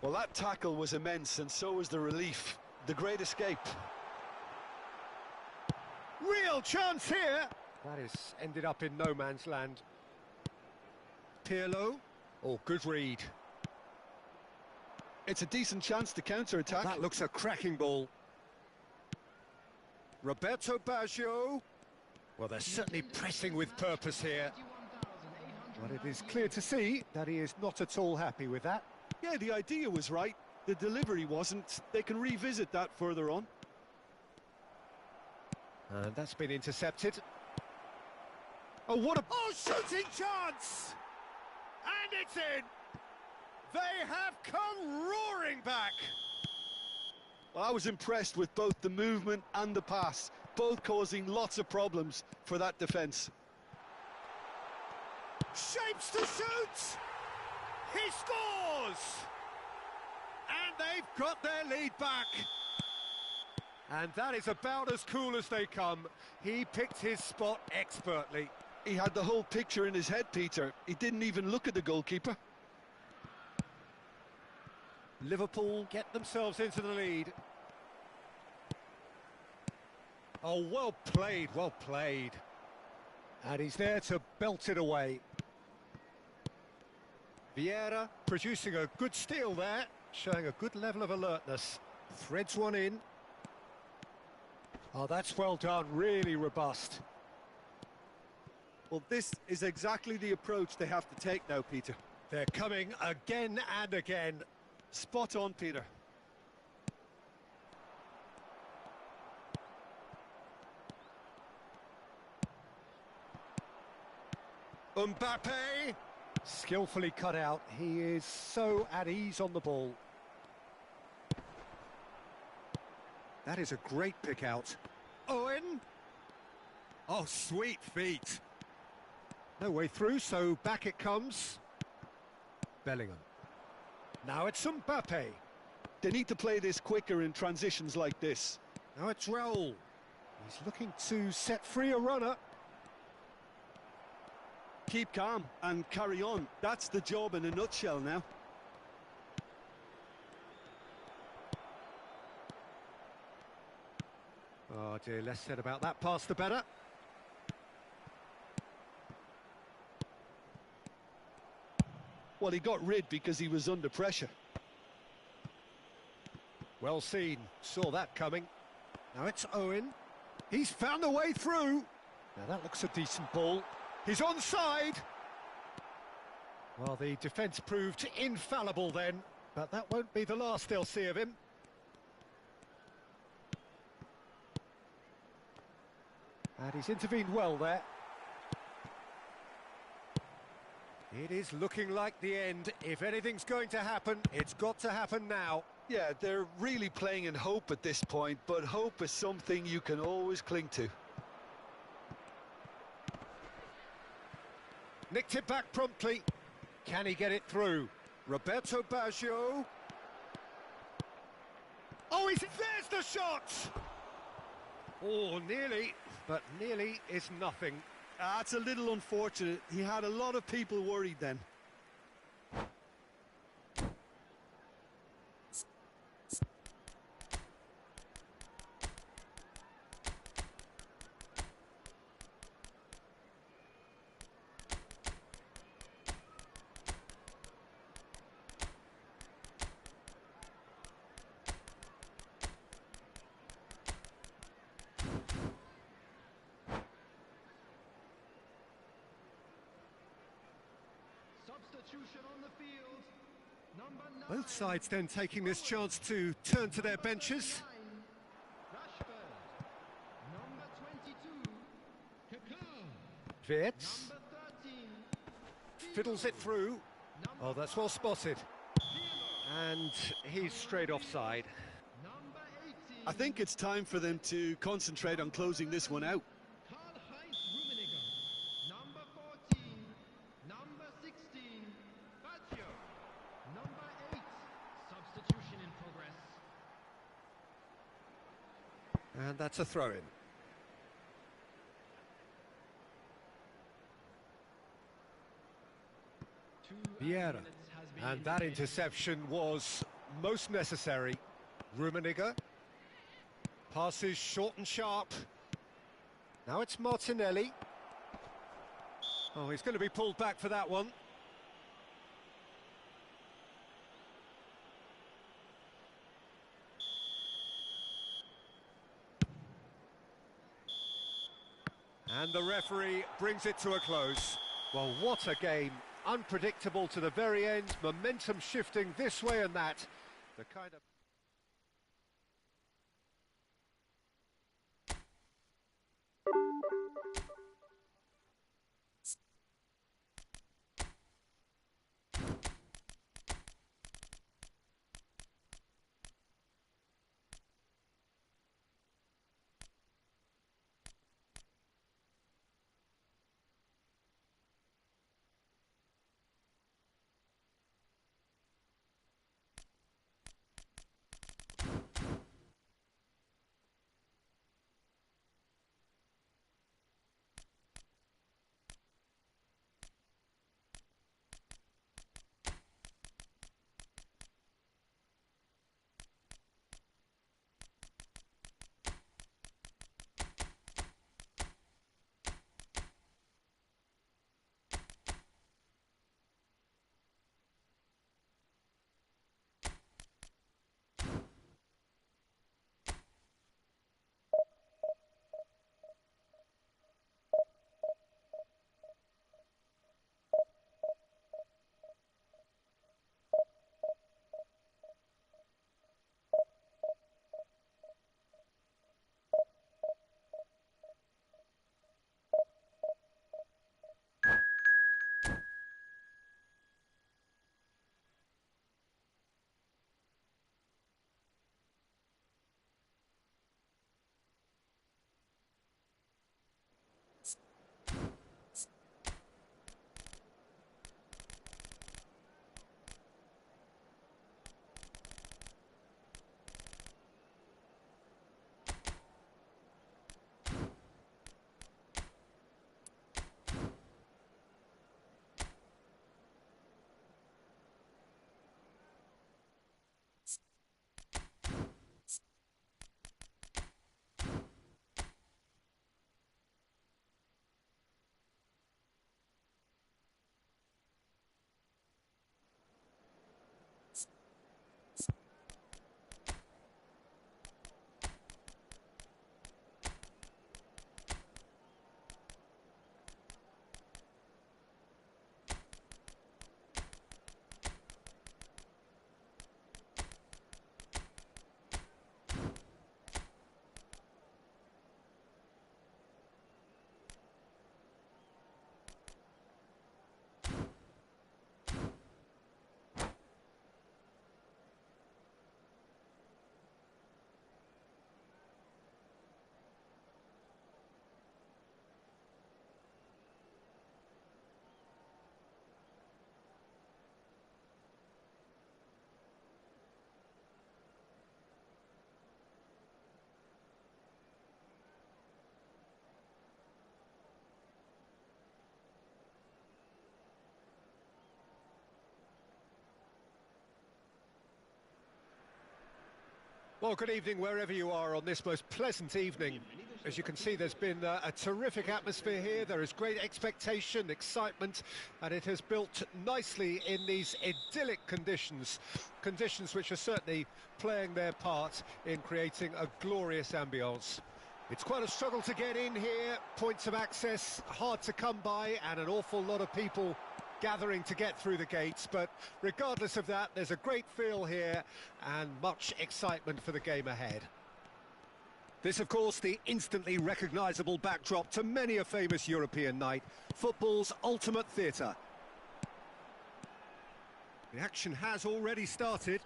Well, that tackle was immense, and so was the relief. The great escape. Real chance here! That has ended up in no man's land. Pirlo. Oh, good read. It's a decent chance to counter-attack. That looks a cracking ball. Roberto Baggio. Well, they're certainly pressing with purpose here. But it is clear to see that he is not at all happy with that. Yeah, the idea was right. The delivery wasn't. They can revisit that further on. And that's been intercepted. Oh, what a... Oh, shooting chance! And it's in! They have come roaring back! Well, I was impressed with both the movement and the pass, both causing lots of problems for that defence. Shapes to shoot! He scores! And they've got their lead back. And that is about as cool as they come. He picked his spot expertly. He had the whole picture in his head, Peter. He didn't even look at the goalkeeper. Liverpool get themselves into the lead. Oh, well played, well played. And he's there to belt it away. Vieira producing a good steal there, showing a good level of alertness. Threads one in. Oh, that's well done, really robust. Well, this is exactly the approach they have to take now, Peter. They're coming again and again. Spot on, Peter. Mbappe, skillfully cut out. He is so at ease on the ball. That is a great pick out. Owen. Oh, sweet feet. No way through, so back it comes. Bellingham. Now it's Mbappe. They need to play this quicker in transitions like this. Now it's Raul. He's looking to set free a runner. Keep calm and carry on. That's the job in a nutshell now. Oh dear, less said about that pass the better. Well, he got rid because he was under pressure. Well seen, saw that coming. Now it's Owen. He's found a way through. Now that looks a decent ball. He's onside. Well, the defence proved infallible then, but that won't be the last they'll see of him. And he's intervened well there. It is looking like the end. If anything's going to happen, it's got to happen now. Yeah, they're really playing in hope at this point, but hope is something you can always cling to. Nicked it back promptly. Can he get it through? Roberto Baggio. Oh, there's the shot! Oh, nearly, but nearly is nothing. That's a little unfortunate. He had a lot of people worried then. Substitution on the field. Number 9. Both sides then taking this chance to turn to their benches. Rashford. Number 22. Kaká. Wirtz Number 13. fiddles it through. Oh, that's well spotted. And he's straight offside. Number 18. I think it's time for them to concentrate on closing this one out. Karl-Heinz Rummenigge. Number 14. Number 16. Baggio. Number 8. Substitution in progress. And that's a throw-in. Vieira. And that interception was most necessary. Rummenigge. Passes short and sharp. Now it's Martinelli. Oh, he's going to be pulled back for that one. And the referee brings it to a close. Well, what a game. Unpredictable to the very end. Momentum shifting this way and that. The kind of... Well, good evening wherever you are on this most pleasant evening. As you can see, there's been a terrific atmosphere here. There is great expectation, excitement, and it has built nicely in these idyllic conditions. Conditions which are certainly playing their part in creating a glorious ambience. It's quite a struggle to get in here, points of access hard to come by, and an awful lot of people gathering to get through the gates, but regardless of that, there's a great feel here and much excitement for the game ahead. This, of course, the instantly recognisable backdrop to many a famous European night, football's ultimate theatre. The action has already started.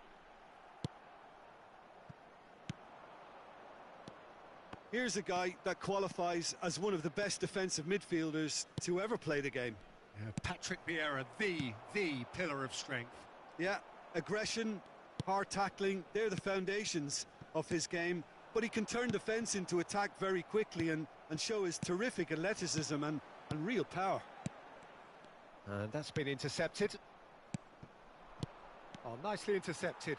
Here's a guy that qualifies as one of the best defensive midfielders to ever play the game. Yeah, Patrick Vieira, the pillar of strength. Yeah, aggression, hard tackling, they're the foundations of his game, but he can turn defence into attack very quickly and show his terrific athleticism and real power. And that's been intercepted. Oh, nicely intercepted.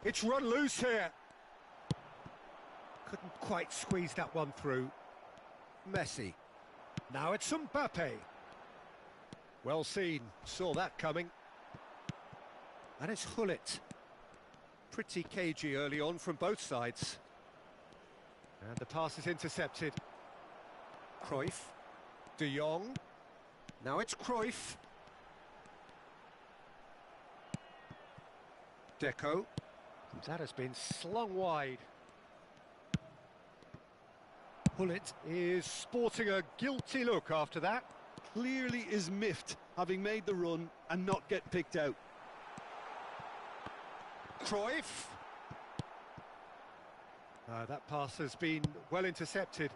It's run loose here. Couldn't quite squeeze that one through. Messi. Now it's Mbappe. Well seen, saw that coming. And it's Hullet. Pretty cagey early on from both sides. And the pass is intercepted. Cruyff. De Jong. Now it's Cruyff. Deco. That has been slung wide. Hullet is sporting a guilty look after that. Clearly is miffed, having made the run and not get picked out. Cruyff. That pass has been well intercepted.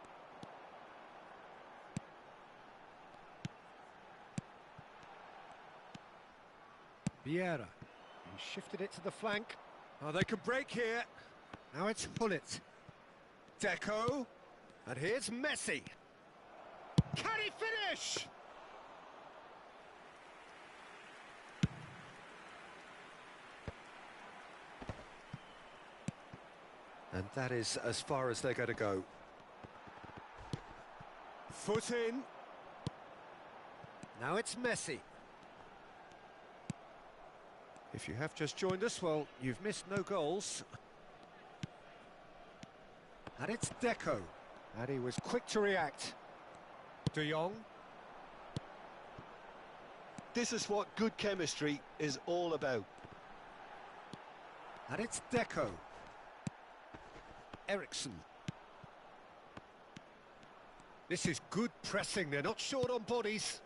Vieira. He shifted it to the flank. Oh, they could break here. Now it's Hullet. Deco. And here's Messi. Can he finish? And that is as far as they're going to go. Foot in. Now it's Messi. If you have just joined us, well, you've missed no goals. And it's Deco. And he was quick to react. De Jong. This is what good chemistry is all about. And it's Deco. Eriksson. This is good pressing, they're not short on bodies.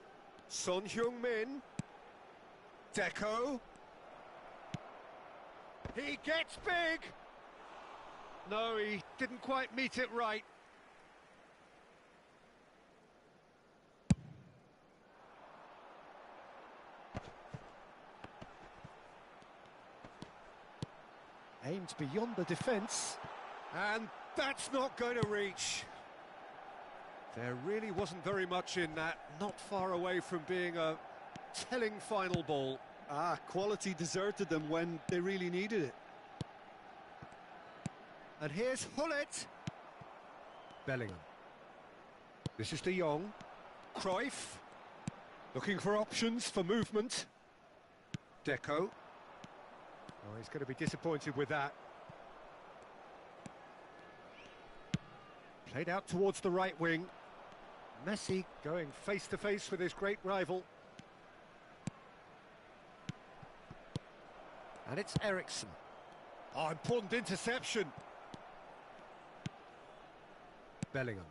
Son Heung-min. Deco. He gets big. No, he didn't quite meet it right. Aimed beyond the defence. And that's not going to reach. There really wasn't very much in that, not far away from being a telling final ball. Quality deserted them when they really needed it. And here's Hullet. Bellingham. This is De Jong. Cruyff. Looking for options for movement. Deco. Oh, he's going to be disappointed with that. Played out towards the right wing. Messi going face-to-face with his great rival. And it's Eriksson. Oh, important interception. Bellingham.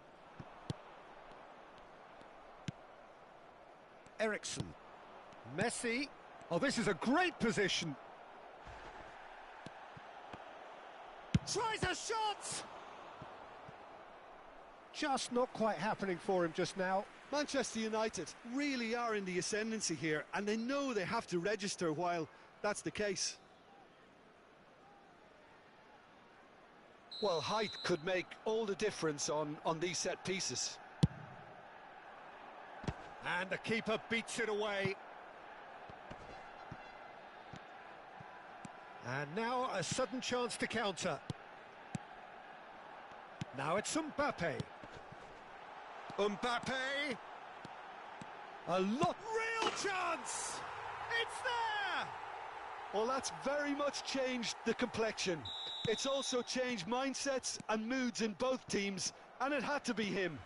Eriksson. Messi. Oh, this is a great position. Tries a shot! Just not quite happening for him just now. Manchester United really are in the ascendancy here, and they know they have to register while that's the case. Well, height could make all the difference on these set pieces. And the keeper beats it away. And now a sudden chance to counter. Now it's Mbappe. Mbappe. A lot. Real chance! It's there! Well, that's very much changed the complexion. It's also changed mindsets and moods in both teams, and it had to be him.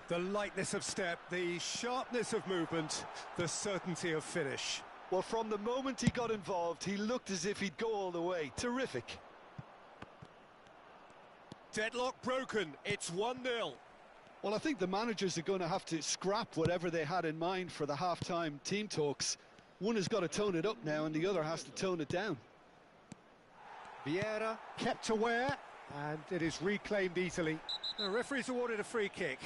The lightness of step, the sharpness of movement, the certainty of finish. Well, from the moment he got involved, he looked as if he'd go all the way. Terrific. Deadlock broken. It's 1-0. Well, I think the managers are going to have to scrap whatever they had in mind for the half-time team talks. One has got to tone it up now, and the other has to tone it down. Vieira kept aware, and it is reclaimed easily. The referee's awarded a free kick.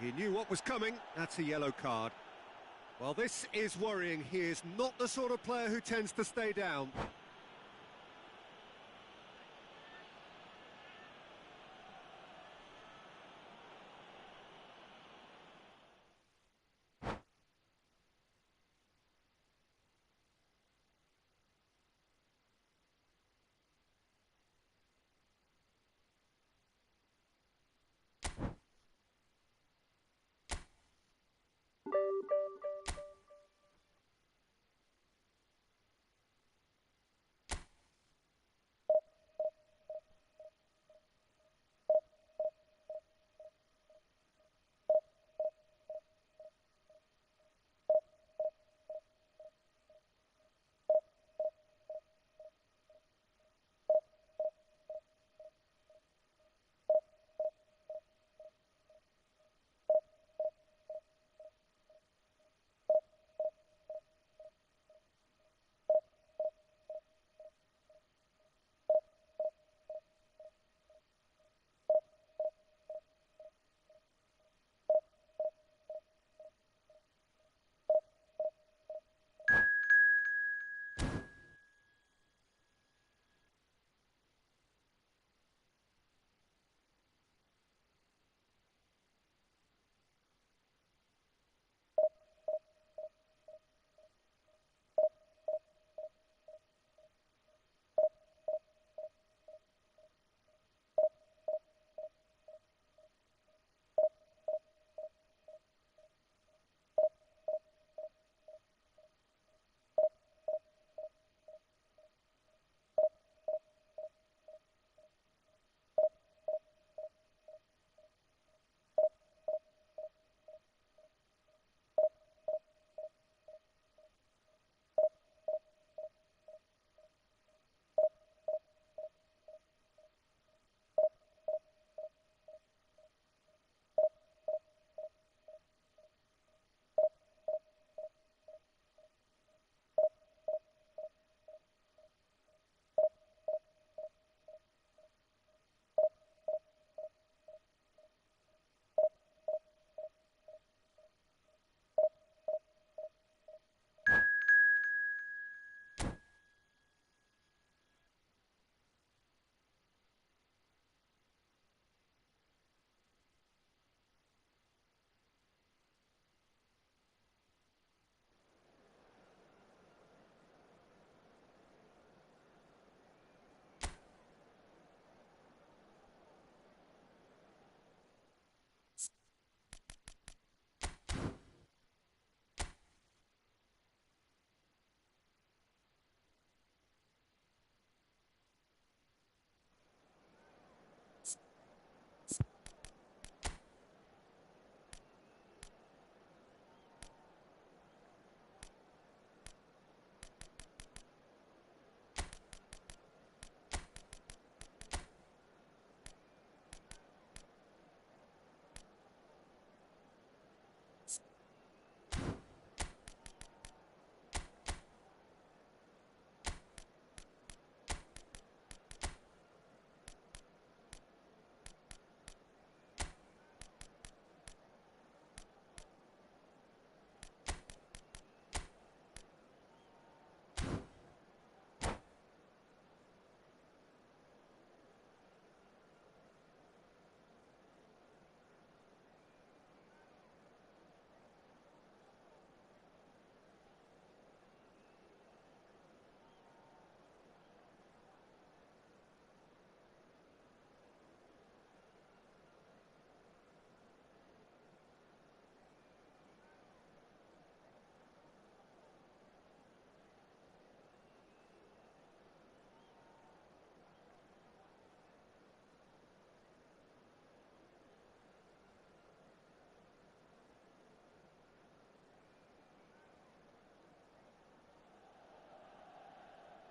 He knew what was coming. That's a yellow card. Well, this is worrying. He is not the sort of player who tends to stay down.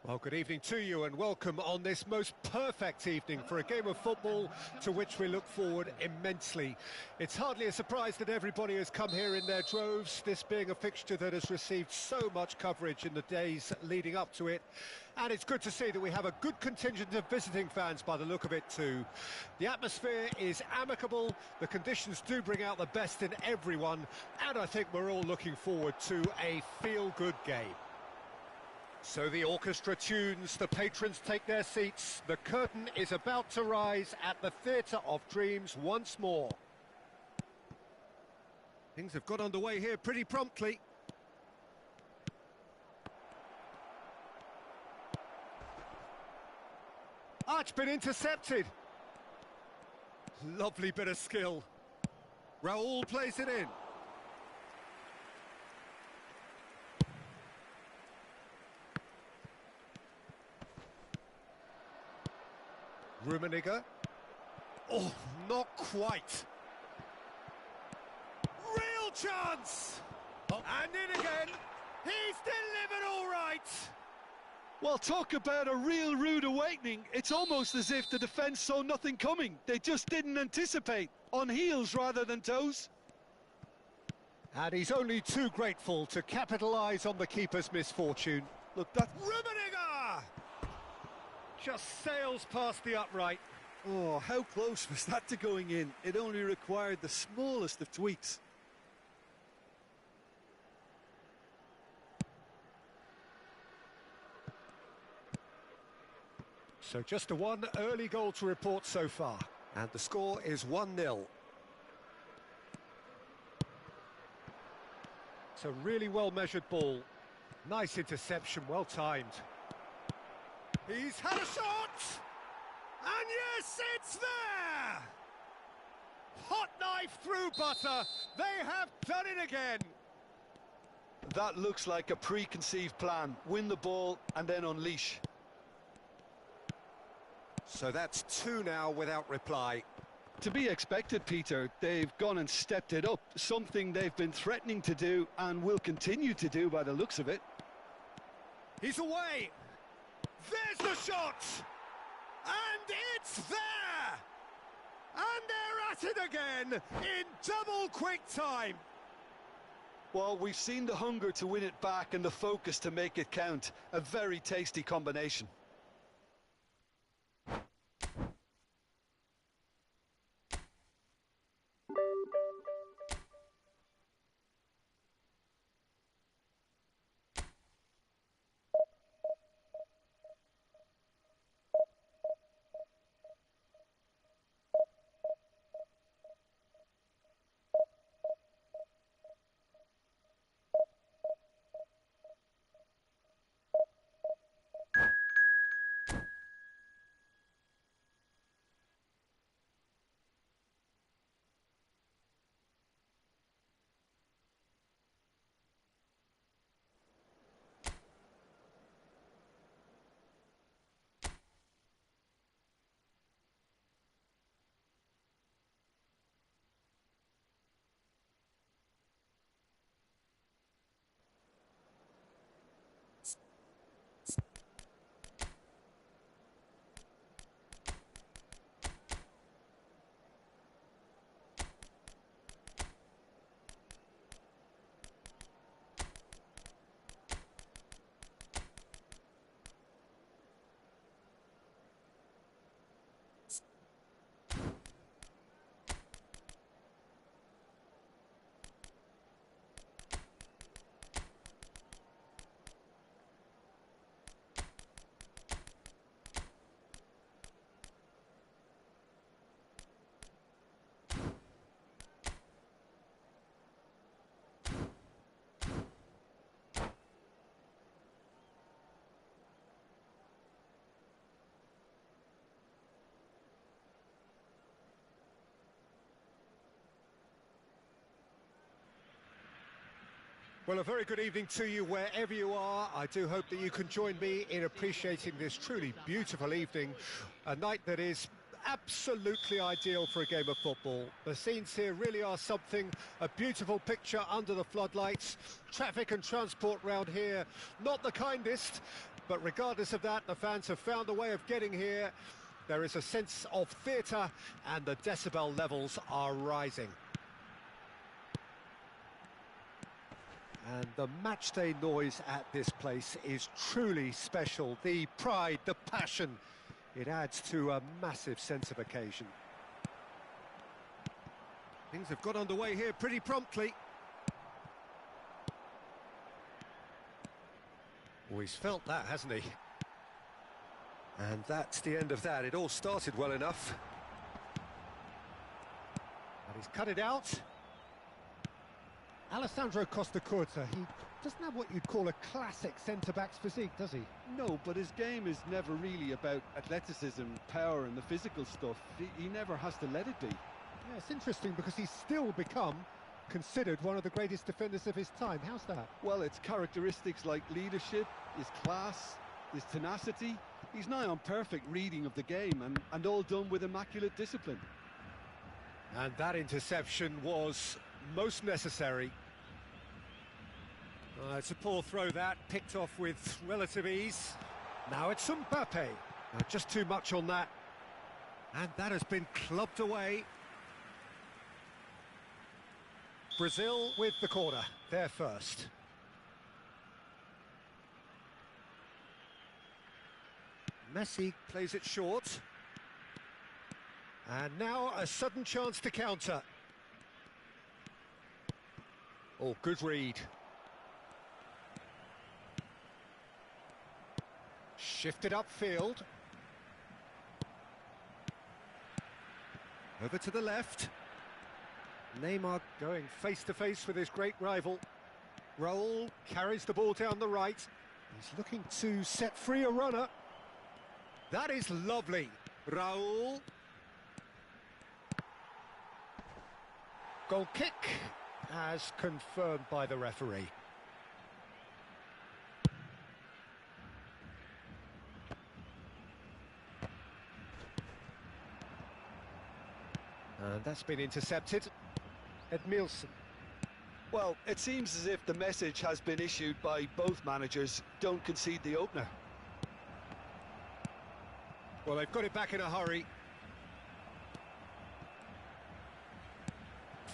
Well, good evening to you and welcome on this most perfect evening for a game of football to which we look forward immensely. It's hardly a surprise that everybody has come here in their droves, this being a fixture that has received so much coverage in the days leading up to it. And it's good to see that we have a good contingent of visiting fans by the look of it too. The atmosphere is amicable, the conditions do bring out the best in everyone, and I think we're all looking forward to a feel-good game. So the orchestra tunes, the patrons take their seats, the curtain is about to rise at the Theatre of Dreams once more. Things have got underway here pretty promptly. It's been intercepted. Lovely bit of skill. Raul plays it in. Rummenigge. Oh, not quite. Real chance! Oh. And in again. He's delivered all right. Well, talk about a real rude awakening. It's almost as if the defence saw nothing coming. They just didn't anticipate. On heels rather than toes. And he's only too grateful to capitalise on the keeper's misfortune. Look, that... Rummenigge! Just sails past the upright. Oh, how close was that to going in? It only required the smallest of tweaks. So just a one early goal to report so far. And the score is 1-0. It's a really well-measured ball. Nice interception, well timed. He's had a shot! And yes, it's there! Hot knife through butter. They have done it again. That looks like a preconceived plan. Win the ball and then unleash. So that's 2 now without reply. To be expected, Peter. They've gone and stepped it up. Something they've been threatening to do and will continue to do by the looks of it. He's away. There's the shot. And it's there. And they're at it again in double quick time. Well, we've seen the hunger to win it back and the focus to make it count. A very tasty combination. Well, a very good evening to you wherever you are. I do hope that you can join me in appreciating this truly beautiful evening, a night that is absolutely ideal for a game of football. The scenes here really are something, a beautiful picture under the floodlights. Traffic and transport round here, not the kindest, But regardless of that, the fans have found a way of getting here. There is a sense of theatre, and the decibel levels are rising. And the matchday noise at this place is truly special. The pride, the passion, it adds to a massive sense of occasion. Things have got underway here pretty promptly. Oh, he's felt that, hasn't he? And that's the end of that. It all started well enough. But he's cut it out. Alessandro Costa Curta, he doesn't have what you'd call a classic centre-back's physique, does he? No, but his game is never really about athleticism, power and the physical stuff. He never has to let it be. Yeah, it's interesting because he's still become considered one of the greatest defenders of his time. How's that? Well, it's characteristics like leadership, his class, his tenacity. He's nigh on perfect reading of the game and all done with immaculate discipline. And that interception was most necessary. It's a poor throw that, picked off with relative ease. Now it's Mbappe. Just too much on that. And that has been clubbed away. Brazil with the corner, they're first. Messi plays it short. And now a sudden chance to counter. Oh, good read. Shifted upfield. Over to the left. Neymar going face-to-face with his great rival. Raul carries the ball down the right. He's looking to set free a runner. That is lovely. Raul. Goal kick, as confirmed by the referee. And that's been intercepted. Edmilson. Well, it seems as if the message has been issued by both managers: don't concede the opener. Well, they've got it back in a hurry.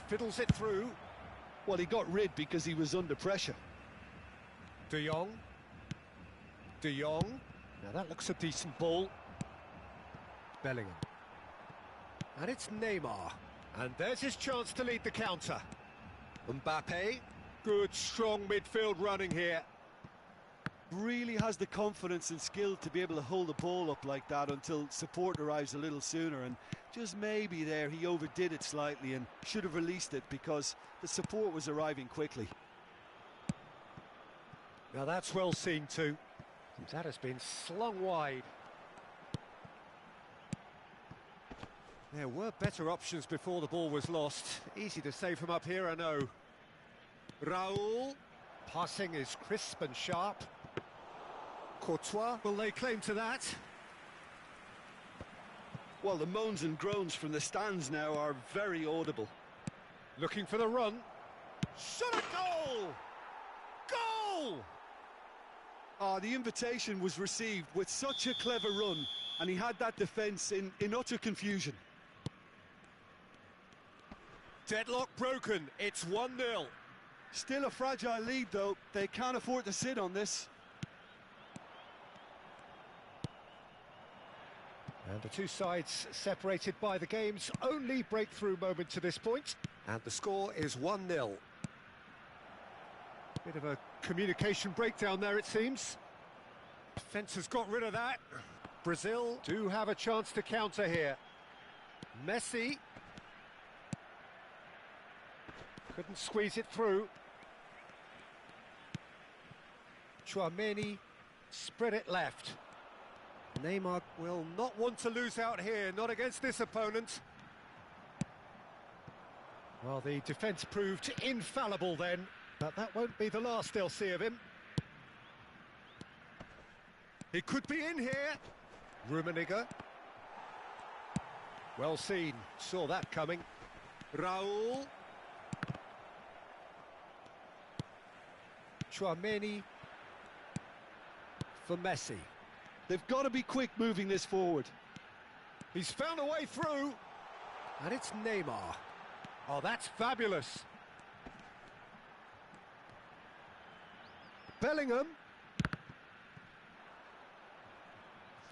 Fiddles it through. Well, he got rid because he was under pressure. De Jong. De Jong. Now that looks a decent ball. Bellingham. And it's Neymar. And there's his chance to lead the counter. Mbappe. Good, strong midfield running here. Really has the confidence and skill to be able to hold the ball up like that until support arrives a little sooner, and just maybe there he overdid it slightly and should have released it because the support was arriving quickly. Now that's well seen too. That has been slung wide. There were better options before the ball was lost. Easy to say from up here, I know. Raul. Passing is crisp and sharp. Courtois will lay claim to that. Well, the moans and groans from the stands now are very audible. Looking for the run. Shot a goal! Goal! The invitation was received with such a clever run, and he had that defence in utter confusion. Deadlock broken, it's 1-0. Still a fragile lead though, they can't afford to sit on this. And the two sides separated by the game's only breakthrough moment to this point. And the score is 1-0. Bit of a communication breakdown there, it seems. Defence has got rid of that. Brazil do have a chance to counter here. Messi. Couldn't squeeze it through. Tchouaméni spread it left. Neymar will not want to lose out here, not against this opponent. Well, the defence proved infallible then, but that won't be the last they'll see of him. He could be in here. Rummenigge. Well seen, saw that coming. Raul. Tchouaméni. for Messi. They've got to be quick moving this forward. He's found a way through. And it's Neymar. Oh, that's fabulous. Bellingham.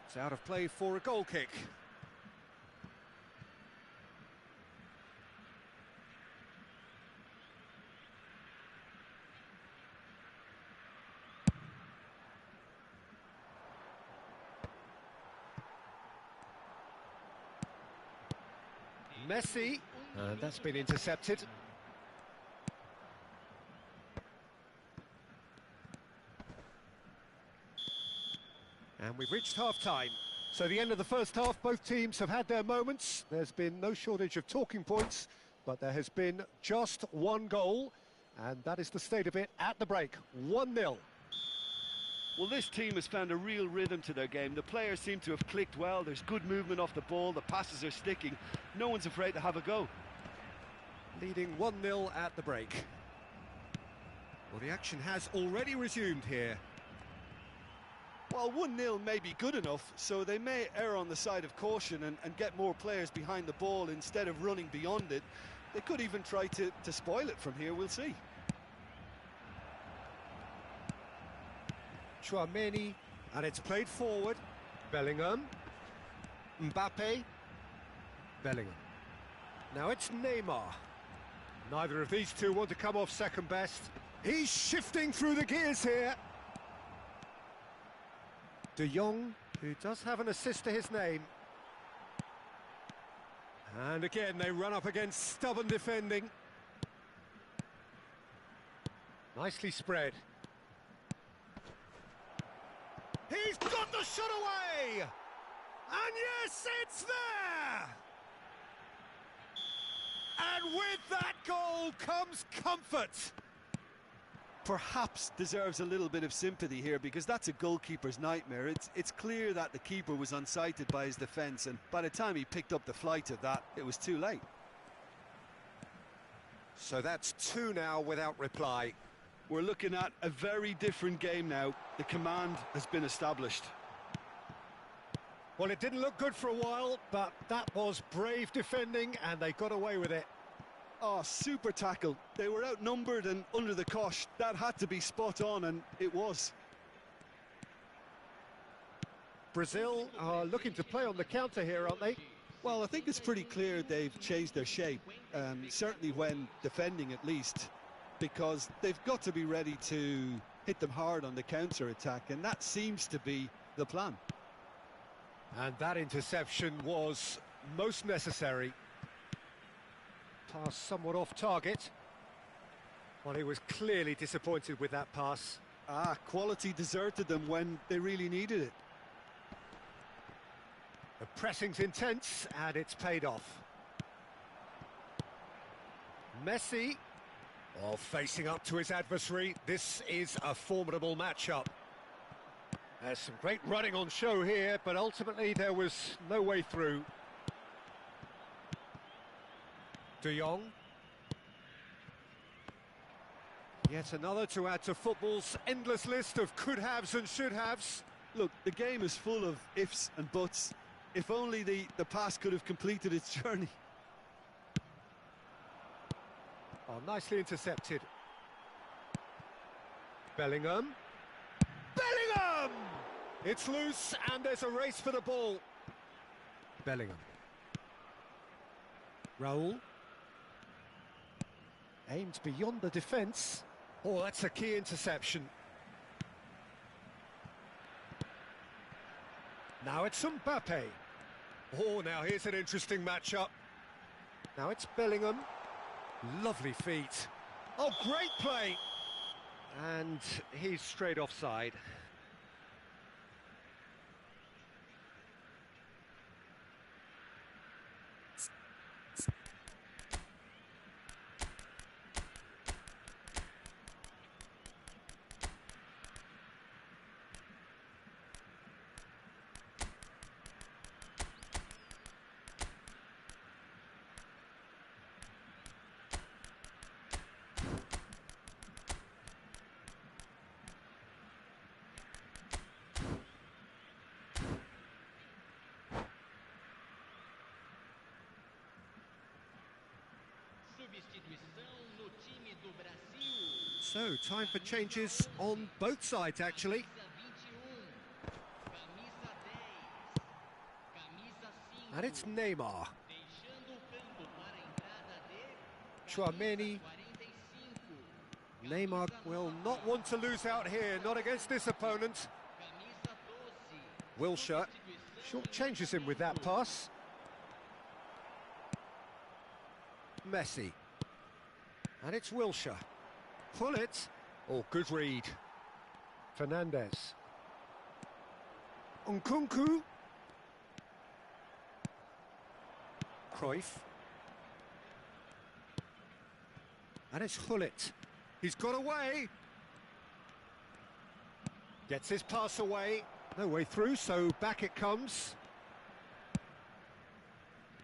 It's out of play for a goal kick. Messi, and that's been intercepted. And we've reached half-time. So the end of the first half, both teams have had their moments. There's been no shortage of talking points, but there has been just one goal, and that is the state of it at the break, 1-0. Well, this team has found a real rhythm to their game. The players seem to have clicked well. There's good movement off the ball. The passes are sticking. No one's afraid to have a go. Leading 1-0 at the break. Well, the action has already resumed here. Well, 1-0 may be good enough, so they may err on the side of caution and get more players behind the ball instead of running beyond it. They could even try to spoil it from here, we'll see. Chouameni, and it's played forward. Bellingham. Mbappe. Bellingham. Now it's Neymar. Neither of these two want to come off second best. He's shifting through the gears here. De Jong, who does have an assist to his name. And again, they run up against stubborn defending. Nicely spread. He's got the shot away! And yes, it's there! And with that goal comes comfort. Perhaps deserves a little bit of sympathy here, because that's a goalkeeper's nightmare. It's clear that the keeper was unsighted by his defence, and by the time he picked up the flight of that, it was too late. So that's 2 now without reply. We're looking at a very different game now. The command has been established. Well, it didn't look good for a while, but that was brave defending, and they got away with it. Oh, super tackle. They were outnumbered and under the cosh. That had to be spot on, and it was. Brazil are looking to play on the counter here, aren't they? Well, I think it's pretty clear they've changed their shape, certainly when defending at least, because they've got to be ready to hit them hard on the counter-attack, and that seems to be the plan. And that interception was most necessary. Pass somewhat off target. Well, he was clearly disappointed with that pass. Quality deserted them when they really needed it. The pressing's intense, and it's paid off. Messi, well, facing up to his adversary. This is a formidable matchup. There's some great running on show here, but ultimately there was no way through. De Jong. Yet another to add to football's endless list of could-haves and should-haves. Look, the game is full of ifs and buts. If only the pass could have completed its journey. Oh, nicely intercepted. Bellingham. Bellingham! It's loose, and there's a race for the ball. Bellingham. Raul. Aimed beyond the defence. Oh, that's a key interception. Now it's Mbappe. Oh, now here's an interesting matchup. Now it's Bellingham. Lovely feet. Oh, great play! And he's straight offside. So, time for changes on both sides, actually. And it's Neymar. Chouameni. Neymar will not want to lose out here, not against this opponent. Wilshere short changes him with that pass. Messi. And it's Wilshere. Pull it. Oh, good read. Fernandez. Nkunku. Cruyff. And it's Hullet. He's got away. Gets his pass away. No way through, so back it comes.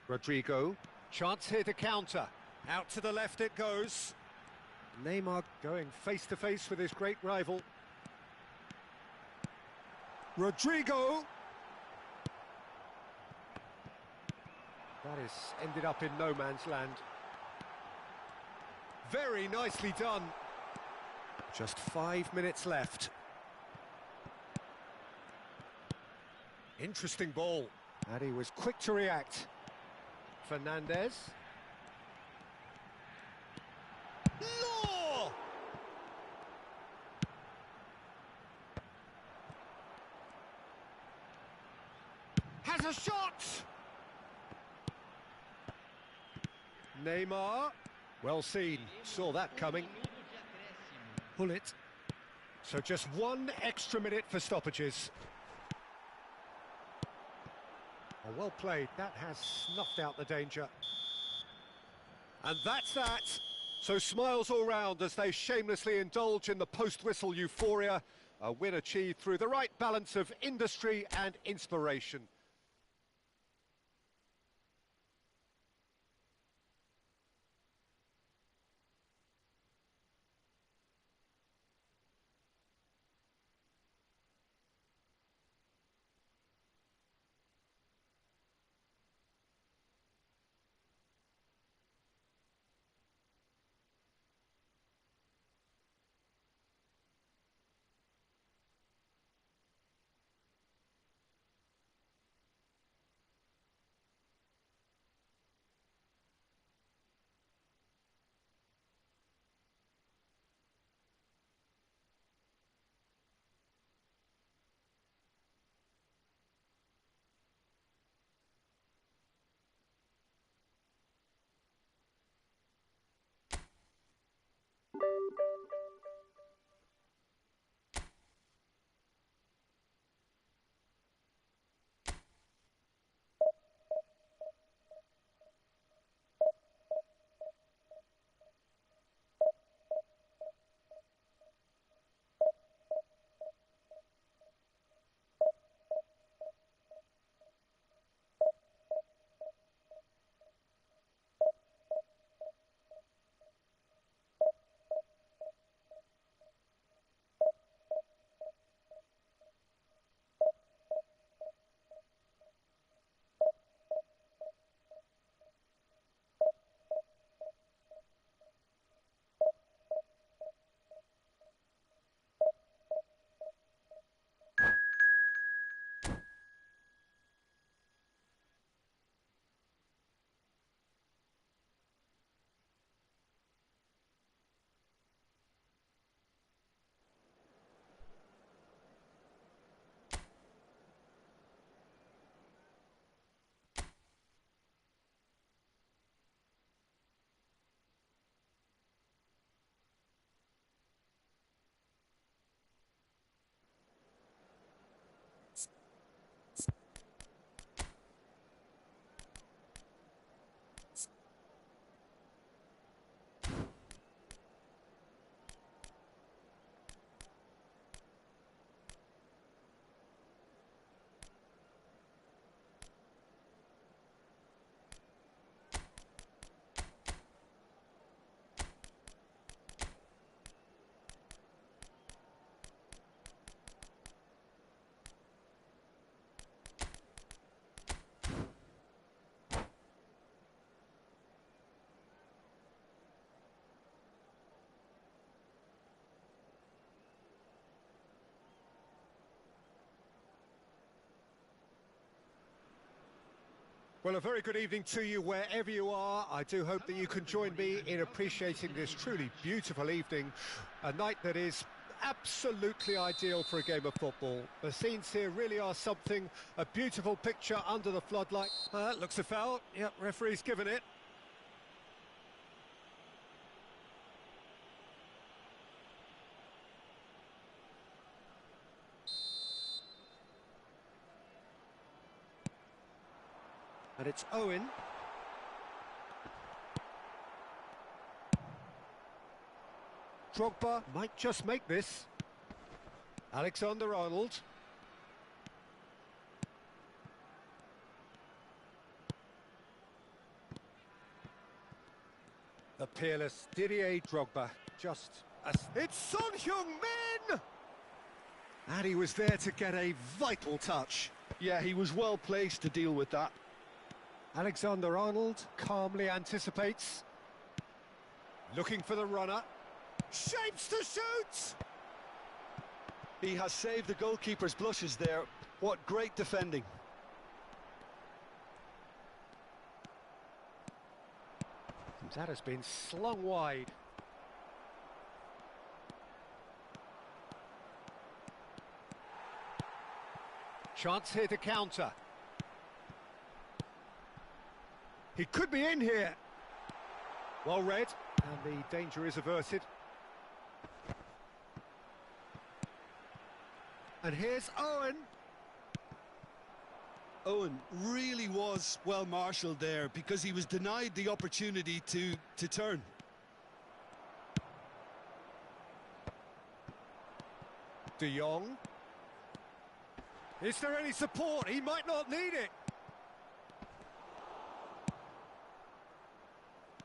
Rodrigo. Chance here to counter. Out to the left it goes. Neymar going face-to-face with his great rival. Rodrigo. That is ended up in no man's land. Very nicely done. Just 5 minutes left. Interesting ball. And he was quick to react. Fernandez. Law! Has a shot! Neymar. Well seen. Saw that coming. Pull it. So just 1 extra minute for stoppages. Oh, well played. That has snuffed out the danger. And that's that. So smiles all round as they shamelessly indulge in the post-whistle euphoria. A win achieved through the right balance of industry and inspiration. Well, a very good evening to you wherever you are. I do hope that you can join me in appreciating this truly beautiful evening, a night that is absolutely ideal for a game of football. The scenes here really are something, a beautiful picture under the floodlight. That looks a foul. Yep, referee's given it. And it's Owen. Drogba might just make this. Alexander-Arnold. The peerless Didier Drogba. It's Son Heung-min! And he was there to get a vital touch. Yeah, he was well placed to deal with that. Alexander-Arnold calmly anticipates. Looking for the runner. Shapes to shoot! He has saved the goalkeeper's blushes there. What great defending. That has been slung wide. Chance here to counter. He could be in here. Well read, and the danger is averted. And here's Owen. Owen really was well marshalled there because he was denied the opportunity to turn. De Jong. Is there any support? He might not need it.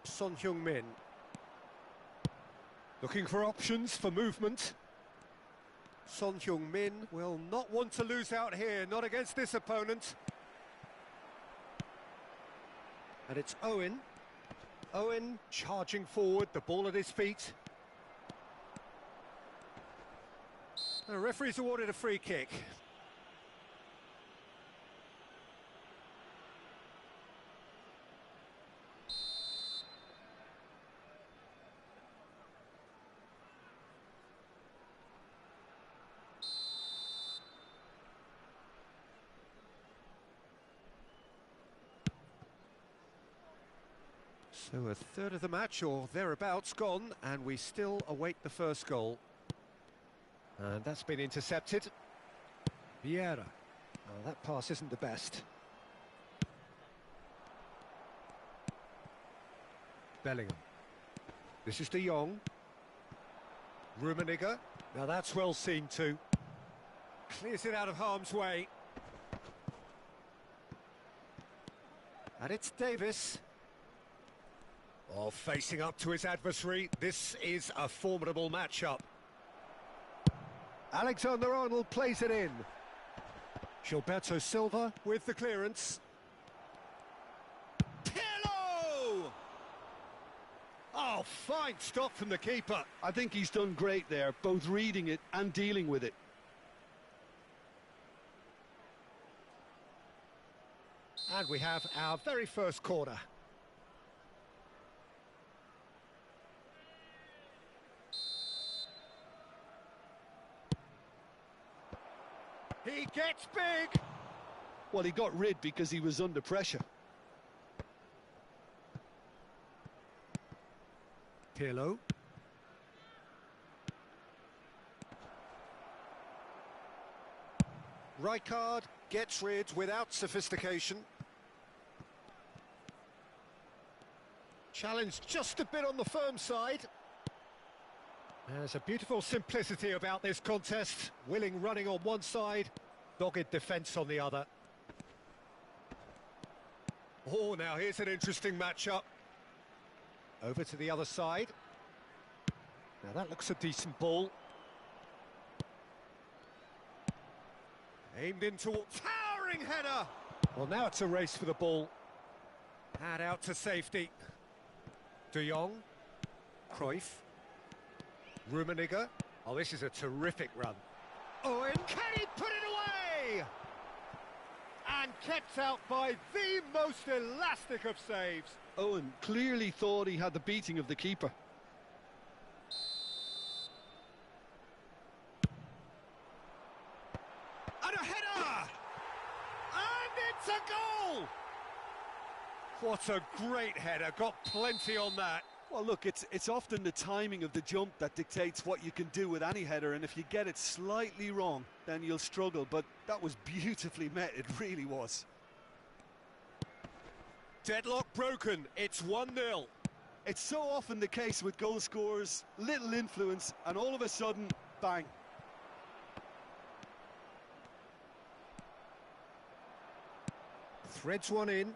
Son Heung-min. Looking for options for movement. Son Heung-min will not want to lose out here, not against this opponent. And it's Owen. Owen charging forward, the ball at his feet. The referee's awarded a free kick. So a third of the match or thereabouts gone, and we still await the first goal. And that's been intercepted. Vieira. Oh, that pass isn't the best. Bellingham. This is De Jong. Rummenigge. Now that's well seen too. Clears it out of harm's way. And it's Davis. Oh, facing up to his adversary. This is a formidable matchup. Alexander-Arnold plays it in. Gilberto Silva with the clearance. Pirlo! Oh, fine stop from the keeper. I think he's done great there, both reading it and dealing with it. And we have our very first corner. He gets big! Well, he got rid because he was under pressure. Pirlo. Rijkaard gets rid without sophistication. Challenge just a bit on the firm side. There's a beautiful simplicity about this contest. Willing running on one side, dogged defence on the other. Oh, now here's an interesting matchup. Over to the other side. Now that looks a decent ball. Aimed into towering header. Well, now it's a race for the ball. And out to safety. De Jong. Cruyff. Rummenigge. Oh, this is a terrific run. Owen, can he put it away? and kept out by the most elastic of saves. Owen clearly thought he had the beating of the keeper. And a header! And it's a goal! What a great header, got plenty on that. Well, look, it's often the timing of the jump that dictates what you can do with any header, and if you get it slightly wrong, then you'll struggle, but that was beautifully met, it really was. Deadlock broken, it's 1-0. It's so often the case with goal scorers, little influence, and all of a sudden, bang. Threads one in.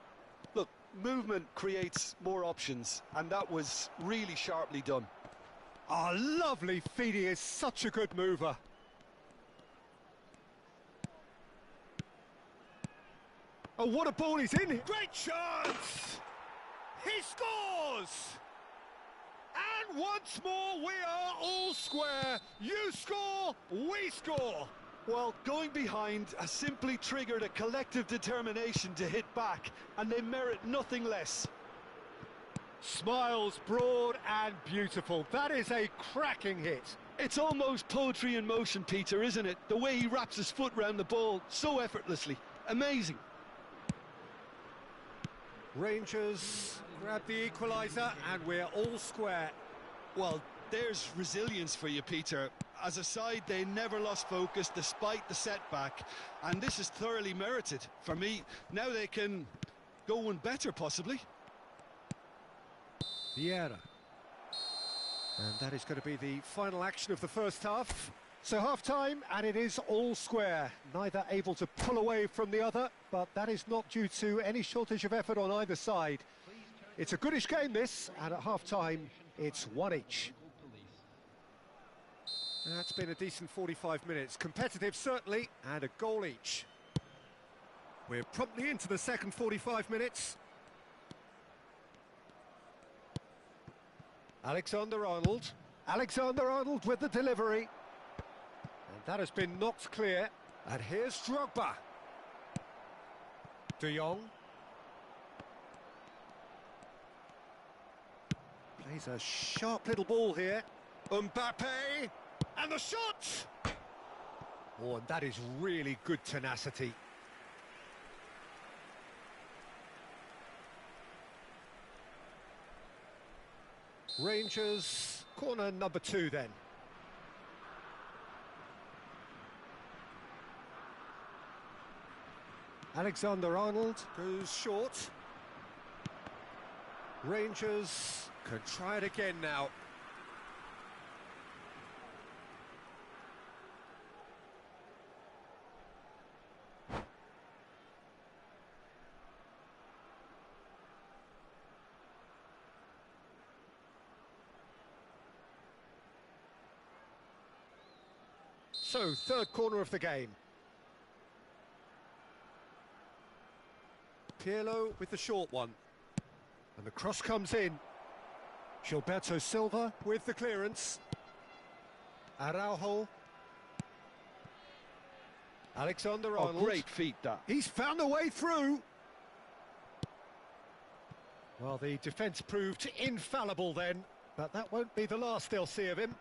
Look, movement creates more options, and that was really sharply done. Ah, lovely feed, he is such a good mover. Oh, what a ball he's in! Great chance! He scores! And once more we are all square. You score, we score. Well, going behind has simply triggered a collective determination to hit back, and they merit nothing less. Smiles broad and beautiful. That is a cracking hit. It's almost poetry in motion, Peter, isn't it? The way he wraps his foot round the ball so effortlessly. Amazing. Rangers grab the equaliser and we're all square. Well, there's resilience for you, Peter. As a side, they never lost focus despite the setback, and this is thoroughly merited. For me, now they can go one better, possibly. Vieira. And that is going to be the final action of the first half. So half-time, and it is all square. Neither able to pull away from the other, but that is not due to any shortage of effort on either side. It's a goodish game, this, and at half-time, it's one each. That's been a decent 45 minutes. Competitive, certainly, and a goal each. We're promptly into the second 45 minutes. Alexander-Arnold. Alexander-Arnold with the delivery. And that has been knocked clear. And here's Drogba. De Jong. Plays a sharp little ball here. Mbappe. And the shot! Oh, and that is really good tenacity. Rangers, corner number 2 then. Alexander-Arnold goes short. Rangers can try it again now. So, third corner of the game. Pirlo with the short one. And the cross comes in. Gilberto Silva with the clearance. Araujo. Alexander-Arnold. Oh, great feat, that. He's found a way through. Well, the defence proved infallible then, but that won't be the last they'll see of him.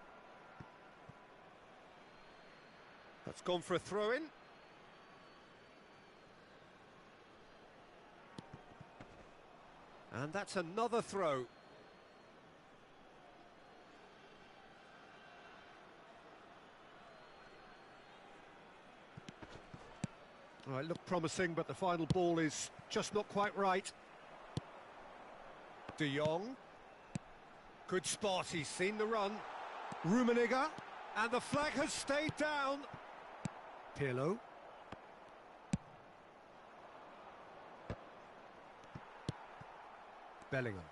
That's gone for a throw-in. And that's another throw. Well, it looked promising, but the final ball is just not quite right. De Jong. Good spot, he's seen the run. Rummenigge. And the flag has stayed down. Pirlo. Bellingham.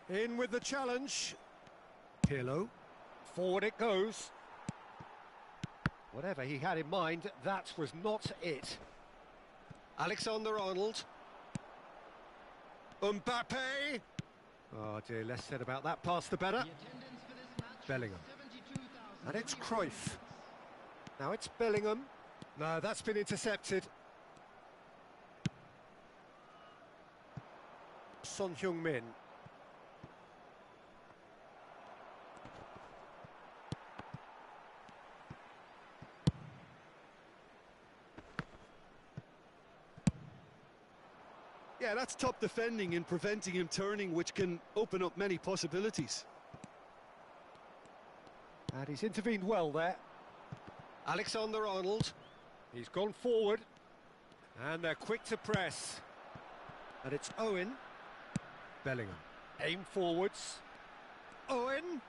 In with the challenge. Pirlo. Forward it goes. Whatever he had in mind, that was not it. Alexander-Arnold. Mbappe. Oh dear, less said about that pass the better. Bellingham. And it's Cruyff. Now it's Bellingham. No, that's been intercepted. Son Heung-min. Yeah, that's top defending and preventing him turning, which can open up many possibilities. And he's intervened well there. Alexander-Arnold. He's gone forward. And they're quick to press. And it's Owen. Bellingham. Aim forwards. Owen.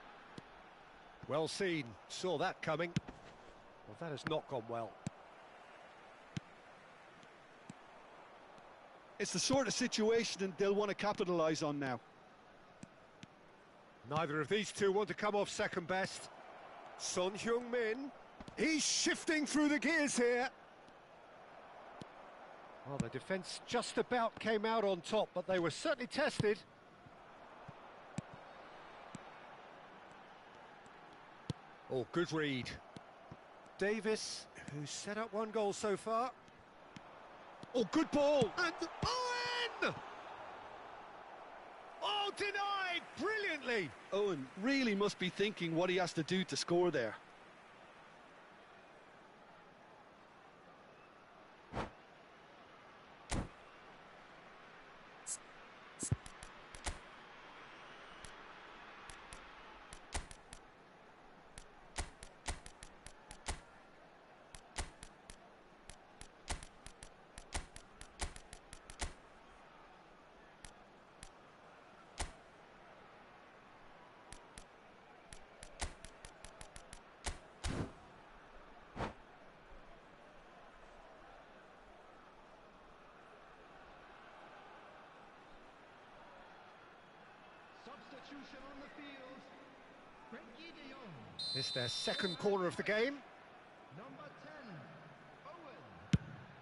Well seen. Saw that coming. Well, that has not gone well. It's the sort of situation they'll want to capitalise on now. Neither of these two want to come off second best. Son Heung-min. He's shifting through the gears here. Well, the defence just about came out on top, but they were certainly tested. Oh, good read. Davis, who's set up one goal so far. Oh, good ball. And Owen! Oh, denied brilliantly. Owen really must be thinking what he has to do to score there. Substitution on the field. Frankie de Jong. It's their second corner of the game. Number 10, Owen.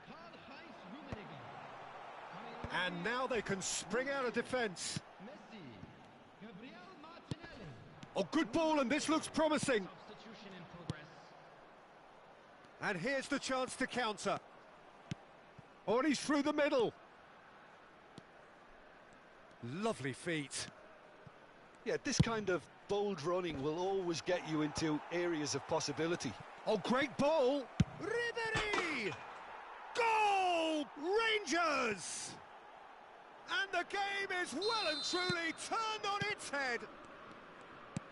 Karl-Heinz Rummenigge. And now they can spring out of defence. Messi. Gabriel Martinelli. Oh, good ball, and this looks promising. Substitution in progress. And here's the chance to counter. Oh, and he's through the middle. Lovely feet. Yeah, this kind of bold running will always get you into areas of possibility. Oh, great ball. Ribéry! Goal! Rangers! And the game is well and truly turned on its head.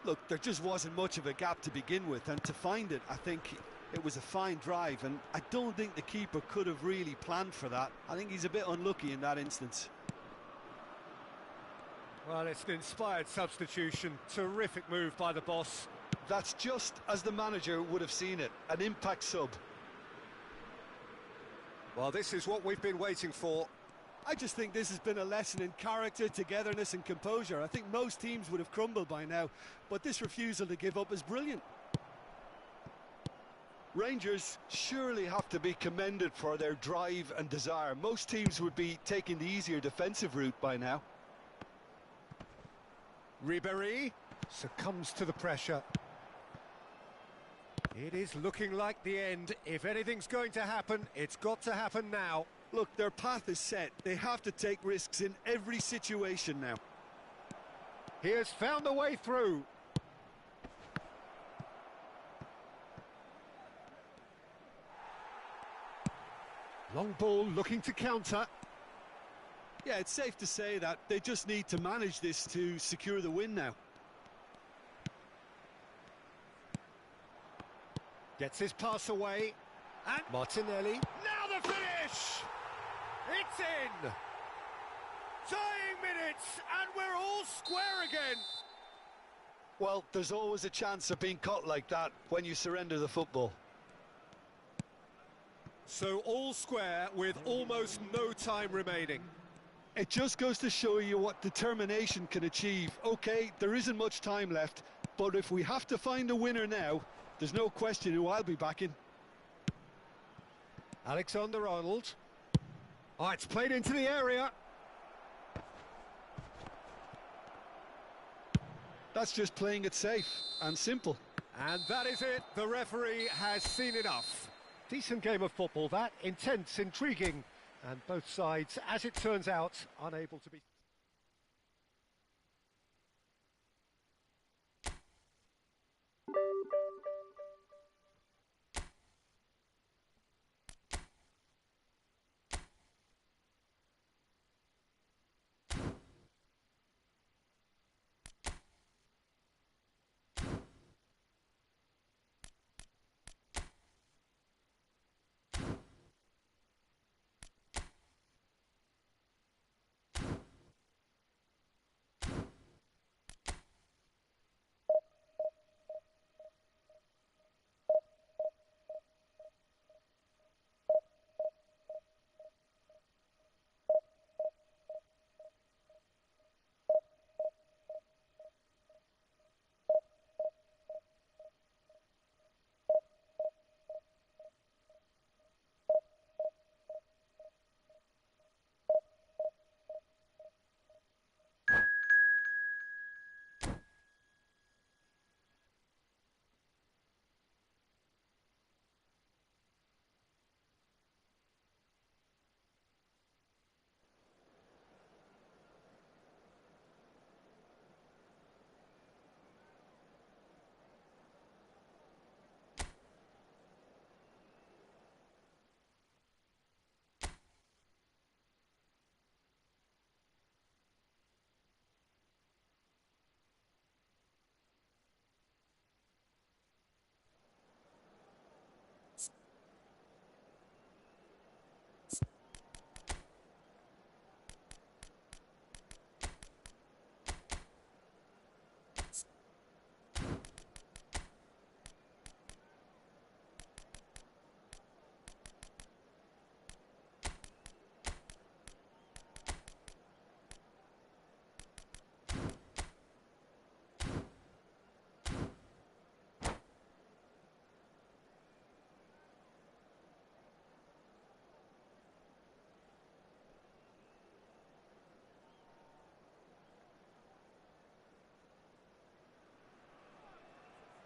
Look, there just wasn't much of a gap to begin with, and to find it, I think it was a fine drive, and I don't think the keeper could have really planned for that. I think he's a bit unlucky in that instance. Well, it's an inspired substitution. Terrific move by the boss. That's just as the manager would have seen it, an impact sub. Well, this is what we've been waiting for. I just think this has been a lesson in character, togetherness and composure. I think most teams would have crumbled by now, but this refusal to give up is brilliant. Rangers surely have to be commended for their drive and desire. Most teams would be taking the easier defensive route by now. Ribéry succumbs to the pressure. It is looking like the end. If anything's going to happen, it's got to happen now. Look, their path is set. They have to take risks in every situation now. He has found a way through. Long ball looking to counter. Yeah, it's safe to say that they just need to manage this to secure the win now. Gets his pass away. And Martinelli. Now the finish! It's in! Dying minutes, and we're all square again. Well, there's always a chance of being caught like that when you surrender the football. So all square with almost no time remaining. It just goes to show you what determination can achieve. Okay, there isn't much time left, but if we have to find a winner now, there's no question who I'll be backing. Alexander-Arnold. Oh, it's played into the area. That's just playing it safe and simple. And that is it. The referee has seen enough. Decent game of football, that. Intense, intriguing. And both sides, as it turns out, unable to be...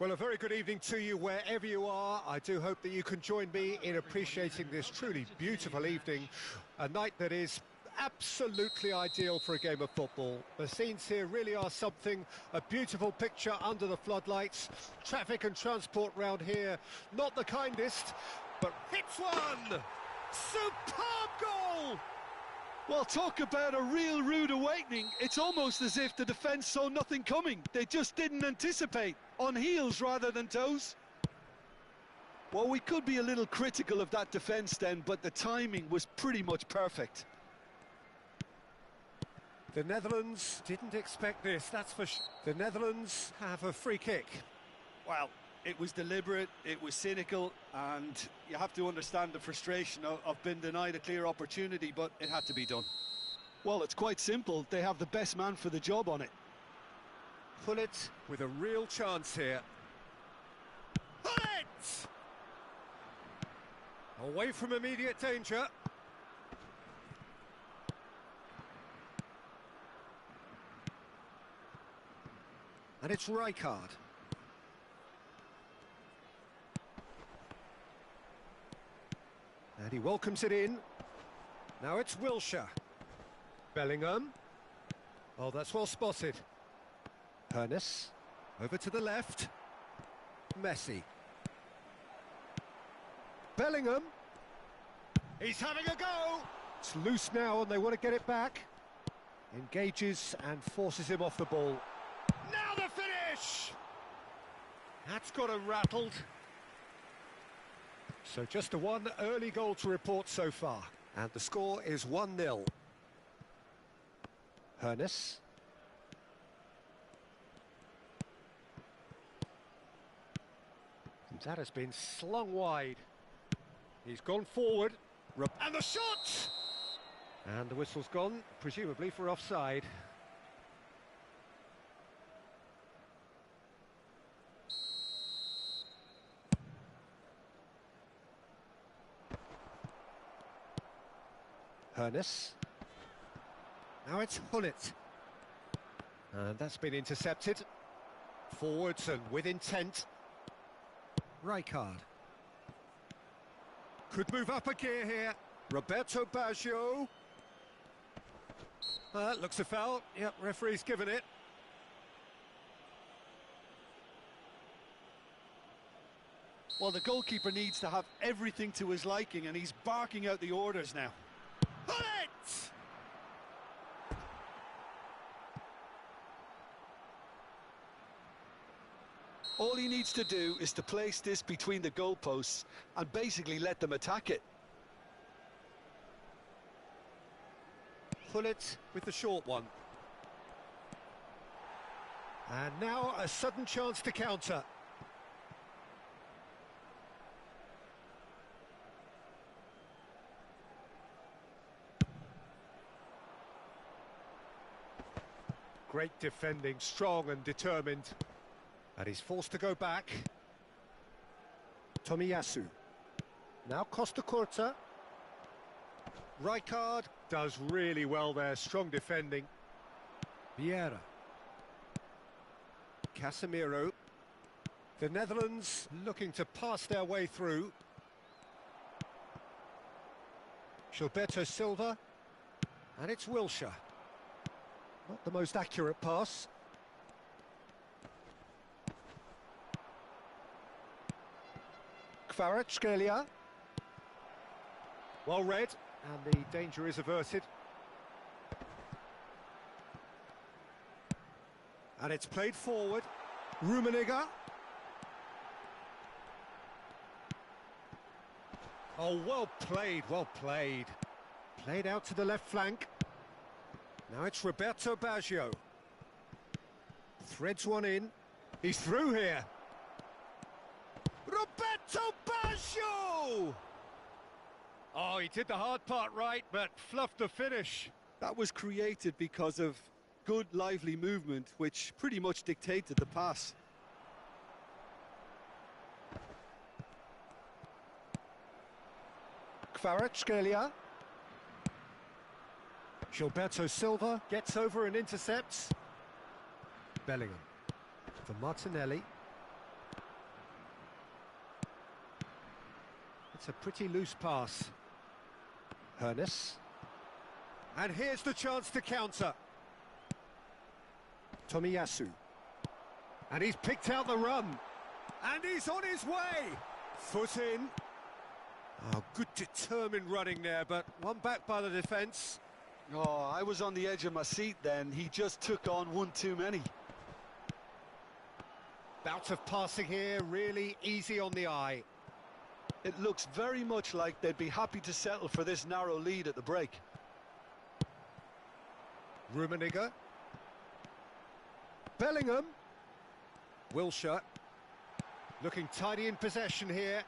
Well, a very good evening to you wherever you are. I do hope that you can join me in appreciating this truly beautiful evening, a night that is absolutely ideal for a game of football. The scenes here really are something, a beautiful picture under the floodlights. Traffic and transport round here, not the kindest, but hits one! Superb goal! Well, talk about a real rude awakening. It's almost as if the defence saw nothing coming. They just didn't anticipate. On heels rather than toes. Well, we could be a little critical of that defence then, but the timing was pretty much perfect. The Netherlands didn't expect this, that's for sure. The Netherlands have a free kick. Well, it was deliberate, it was cynical, and you have to understand the frustration of being denied a clear opportunity, but it had to be done. Well, it's quite simple. They have the best man for the job on it. Pullet with a real chance here. Pullet! Away from immediate danger. And it's Rijkaard. And he welcomes it in. Now it's Wilshere. Bellingham. Oh, that's well spotted. Hernes. Over to the left. Messi. Bellingham. He's having a go. It's loose now and they want to get it back. Engages and forces him off the ball. Now the finish! That's got him rattled. So just a one early goal to report so far. And the score is 1-0. Hernes. That has been slung wide. He's gone forward. And the shot! And the whistle's gone, presumably for offside. Hernes. Now it's Hullet. And that's been intercepted. Forwards and with intent. Rijkaard. Could move up a gear here. Roberto Baggio. Looks a foul. Yep, referee's given it. Well, the goalkeeper needs to have everything to his liking, and he's barking out the orders now. Hullet! All he needs to do is to place this between the goalposts and basically let them attack it. Hullet with the short one. And now a sudden chance to counter. Great defending, strong and determined. And he's forced to go back. Tomiyasu. Now Costa Curta. Rijkaard does really well there, strong defending. Vieira. Casemiro. The Netherlands looking to pass their way through. Gilberto Silva. And it's Wilshere. Not the most accurate pass. Kvaratskhelia. Well read, and the danger is averted. And it's played forward. Rummenigge. Oh, well played, well played. Played out to the left flank. Now it's Roberto Baggio. Threads one in. He's through here. Roberto Baggio! Oh, he did the hard part right, but fluffed the finish. That was created because of good, lively movement, which pretty much dictated the pass. Kvaratskhelia. Gilberto Silva gets over and intercepts. Bellingham for Martinelli. That's a pretty loose pass. Hernes. And here's the chance to counter. Tomiyasu. And he's picked out the run. And he's on his way. Foot in. Oh, good determined running there, but one back by the defence. Oh, I was on the edge of my seat then. He just took on one too many. Bout of passing here, really easy on the eye. It looks very much like they'd be happy to settle for this narrow lead at the break. Rummenigge. Bellingham. Wilshere. Looking tidy in possession here.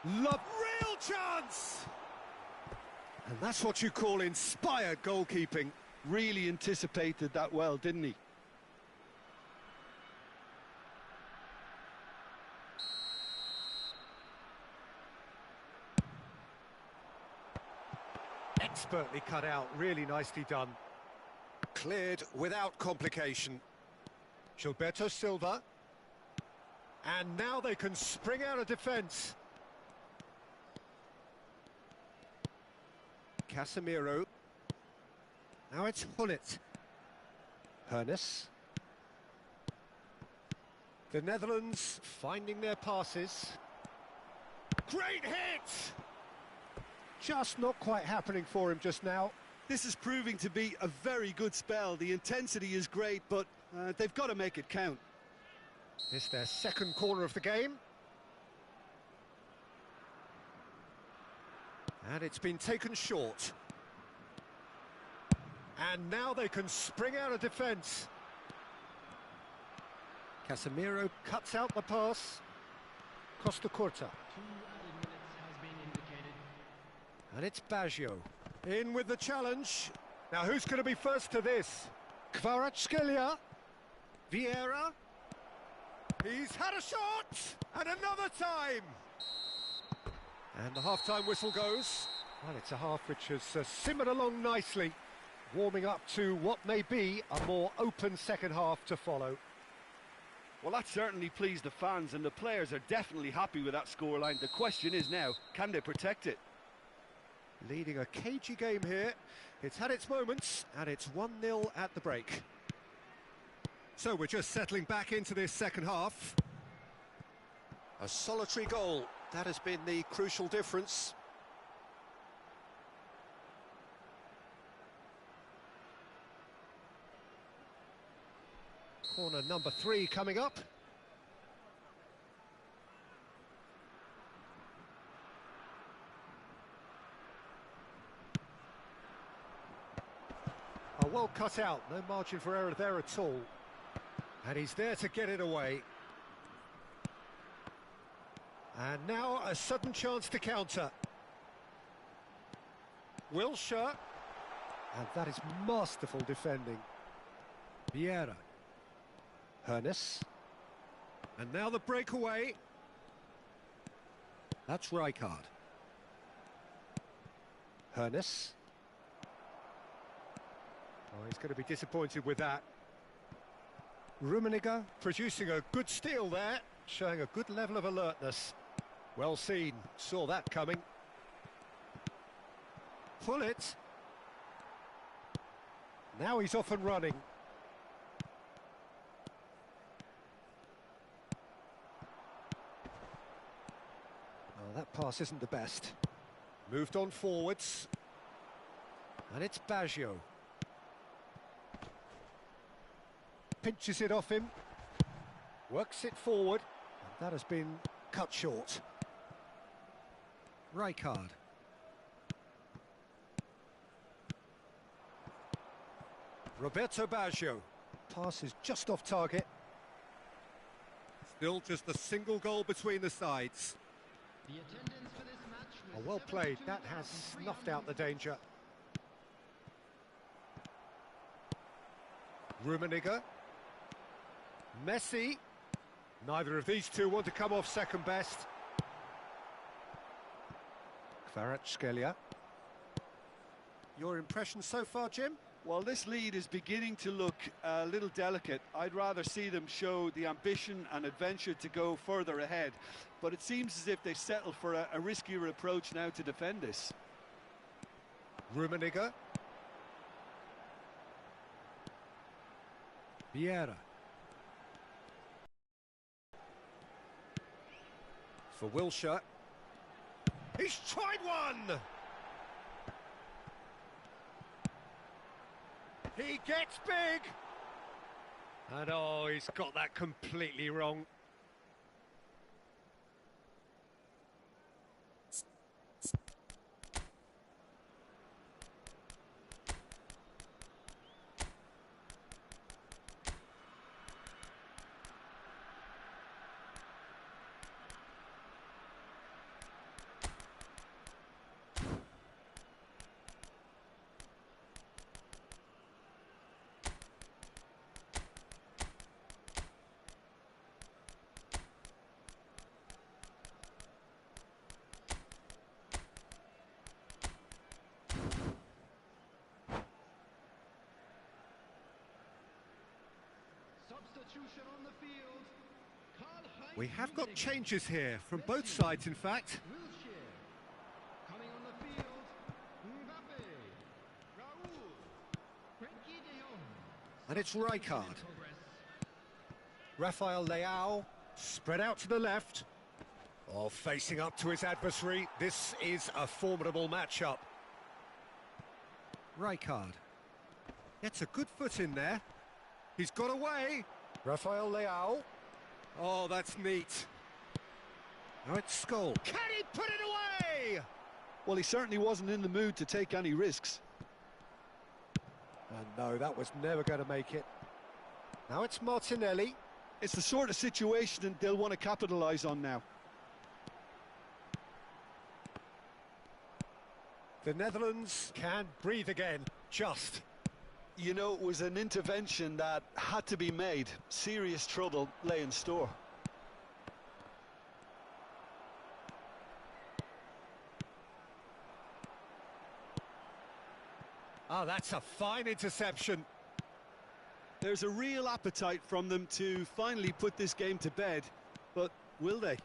Real chance! And that's what you call inspired goalkeeping. Really anticipated that well, didn't he? Expertly cut out, really nicely done. Cleared without complication. Gilberto Silva. And now they can spring out of defence. Casemiro. Now it's Hullet. Hernes. The Netherlands finding their passes. Great hit! Just not quite happening for him just now. This is proving to be a very good spell. The intensity is great, but they've got to make it count. It's their second corner of the game. And it's been taken short. And now they can spring out of defence. Casemiro cuts out the pass. Costa Curta. And it's Baggio. In with the challenge. Now who's going to be first to this? Kvaratskhelia. Vieira. He's had a shot! And another time! And the half-time whistle goes. Well, it's a half which has simmered along nicely, warming up to what may be a more open second half to follow. Well, that certainly pleased the fans, and the players are definitely happy with that scoreline. The question is now, can they protect it? Leading a cagey game here. It's had its moments, and it's 1-0 at the break. So we're just settling back into this second half. A solitary goal, that has been the crucial difference. Corner number 3 coming up. Oh, well cut out, no margin for error there at all. And he's there to get it away. And now a sudden chance to counter. Wilshere. And that is masterful defending. Vieira. Hernes. And now the breakaway. That's Rijkaard. Hernes. Oh, he's going to be disappointed with that. Rummenigge producing a good steal there, showing a good level of alertness. Well seen, saw that coming. Pull it. Now he's off and running. Oh, that pass isn't the best. Moved on forwards. And it's Baggio. Pinches it off him. Works it forward. And that has been cut short. Rijkaard. Roberto Baggio. Pass is just off target. Still just a single goal between the sides. The attendance for this match was Well played, that has snuffed out the danger. Rummenigge. Messi. Neither of these two want to come off second best. Kvaratskhelia. Your impression so far, Jim? Well, this lead is beginning to look a little delicate. I'd rather see them show the ambition and adventure to go further ahead. But it seems as if they settle for a riskier approach now to defend this. Rummenigge. Vieira. For Wilshere. He's tried one! He gets big! And oh, he's got that completely wrong. Substitution on the field. We have got changes here, from both sides in fact. Wilshere. Coming on the field. Mbappe. Raoul. Frenkie de Jong. And it's Rijkaard. Rafael Leao, spread out to the left. Oh, facing up to his adversary. This is a formidable matchup. Rijkaard. Gets a good foot in there. He's got away. Rafael Leao. Oh, that's neat. Now it's Skull. Can he put it away? Well, he certainly wasn't in the mood to take any risks. And no, that was never going to make it. Now it's Martinelli. It's the sort of situation they'll want to capitalise on now. The Netherlands can breathe again, just. You know, it was an intervention that had to be made. Serious trouble lay in store. Oh, that's a fine interception. There's a real appetite from them to finally put this game to bed, but will they?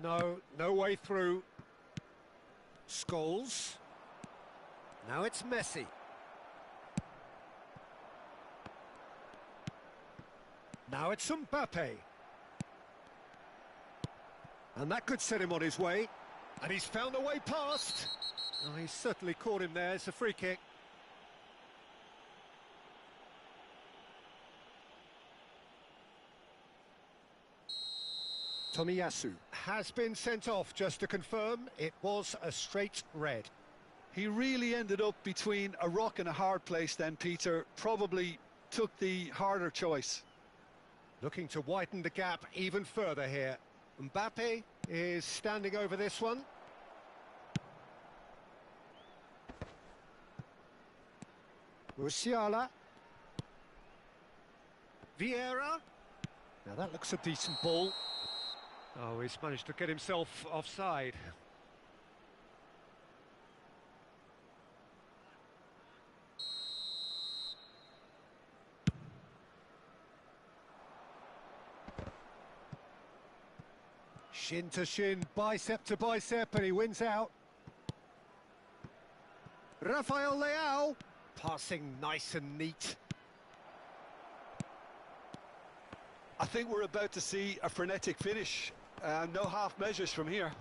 No way through. Scholes. Now it's Messi. Now it's Mbappe. And that could set him on his way. And he's found a way past. Oh, he's certainly caught him there. It's a free kick. Tomiyasu has been sent off, just to confirm. It was a straight red. He really ended up between a rock and a hard place then, Peter. Probably took the harder choice. Looking to widen the gap even further here. Mbappe is standing over this one. Musiala. Vieira. Now that looks a decent ball. Oh, he's managed to get himself offside. Shin to shin, bicep to bicep, and he wins out. Rafael Leao, passing nice and neat. I think we're about to see a frenetic finish. No half measures from here.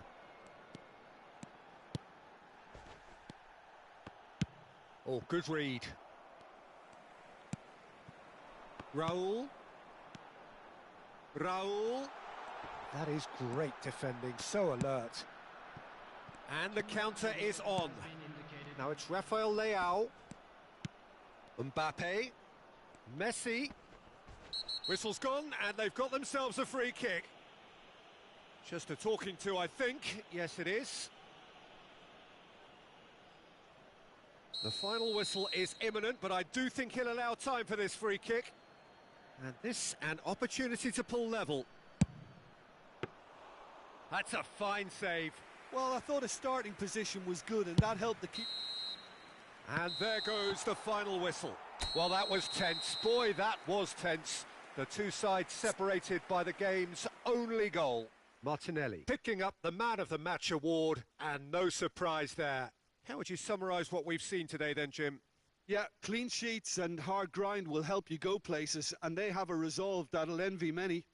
Oh, good read. Raoul. That is great defending, so alert. And the counter is on. Now it's Rafael Leao. Mbappe. Messi. Whistle's gone, and they've got themselves a free kick. Just a talking to, I think. Yes, it is. The final whistle is imminent, but I do think he'll allow time for this free kick. And this, an opportunity to pull level. That's a fine save. Well, I thought his starting position was good, and that helped the keep. And there goes the final whistle. Well, that was tense. Boy, that was tense. The two sides separated by the game's only goal. Martinelli picking up the Man of the Match award, and no surprise there. How would you summarise what we've seen today then, Jim? Yeah, clean sheets and hard grind will help you go places, and they have a resolve that'll envy many.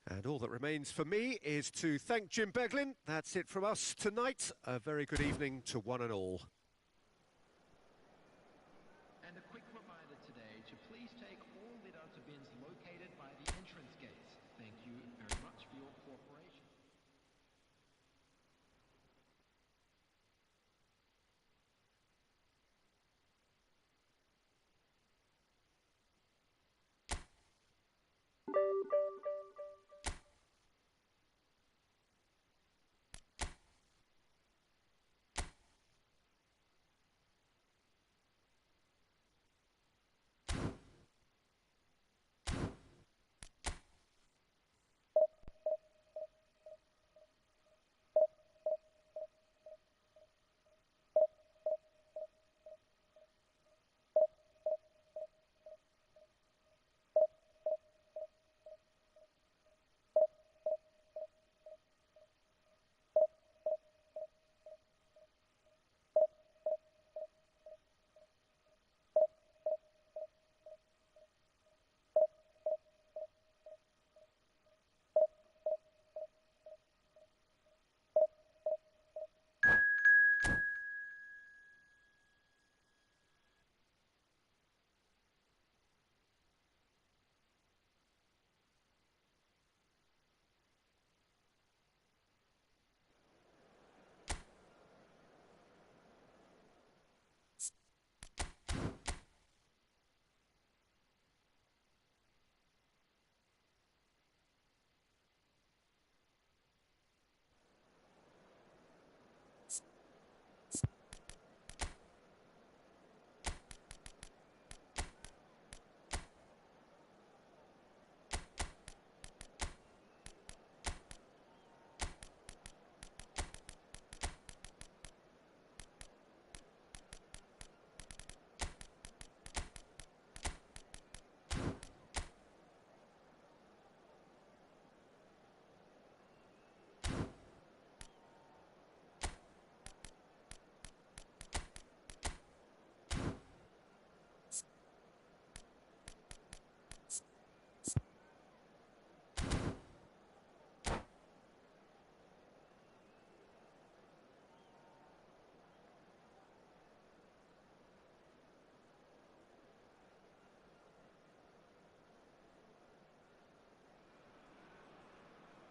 And all that remains for me is to thank Jim Beglin. That's it from us tonight. A very good evening to one and all. And a quick reminder today to please take all Vidanta bins located by the entrance gates. Thank you very much for your cooperation.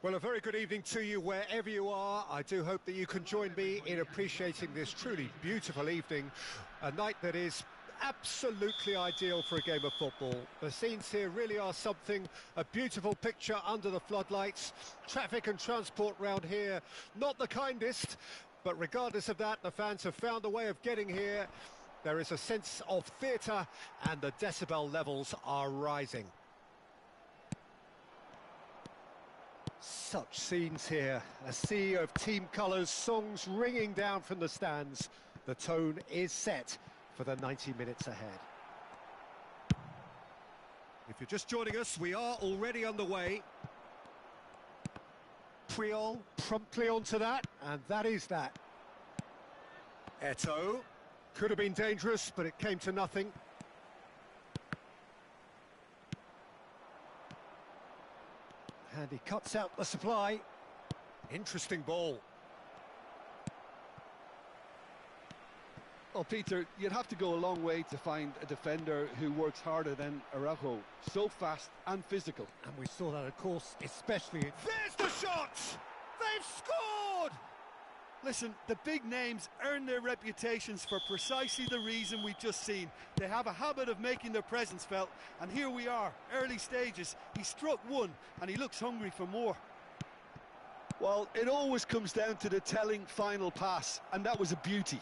Well, a very good evening to you wherever you are. I do hope that you can join me in appreciating this truly beautiful evening, a night that is absolutely ideal for a game of football. The scenes here really are something, a beautiful picture under the floodlights. Traffic and transport round here, not the kindest, but regardless of that, the fans have found a way of getting here. There is a sense of theatre and the decibel levels are rising. Such scenes here, a sea of team colours, songs ringing down from the stands. The tone is set for the 90 minutes ahead. If you're just joining us, we are already underway. Puyol promptly onto that, and that is that. Eto'o could have been dangerous, but it came to nothing. And he cuts out the supply. Interesting ball. Well, Peter, you'd have to go a long way to find a defender who works harder than Araujo. So fast and physical. And we saw that, of course, especially... There's the shot! They've scored! Listen, the big names earn their reputations for precisely the reason we've just seen. They have a habit of making their presence felt, and here we are, early stages. He struck one, and he looks hungry for more. Well, it always comes down to the telling final pass, and that was a beauty.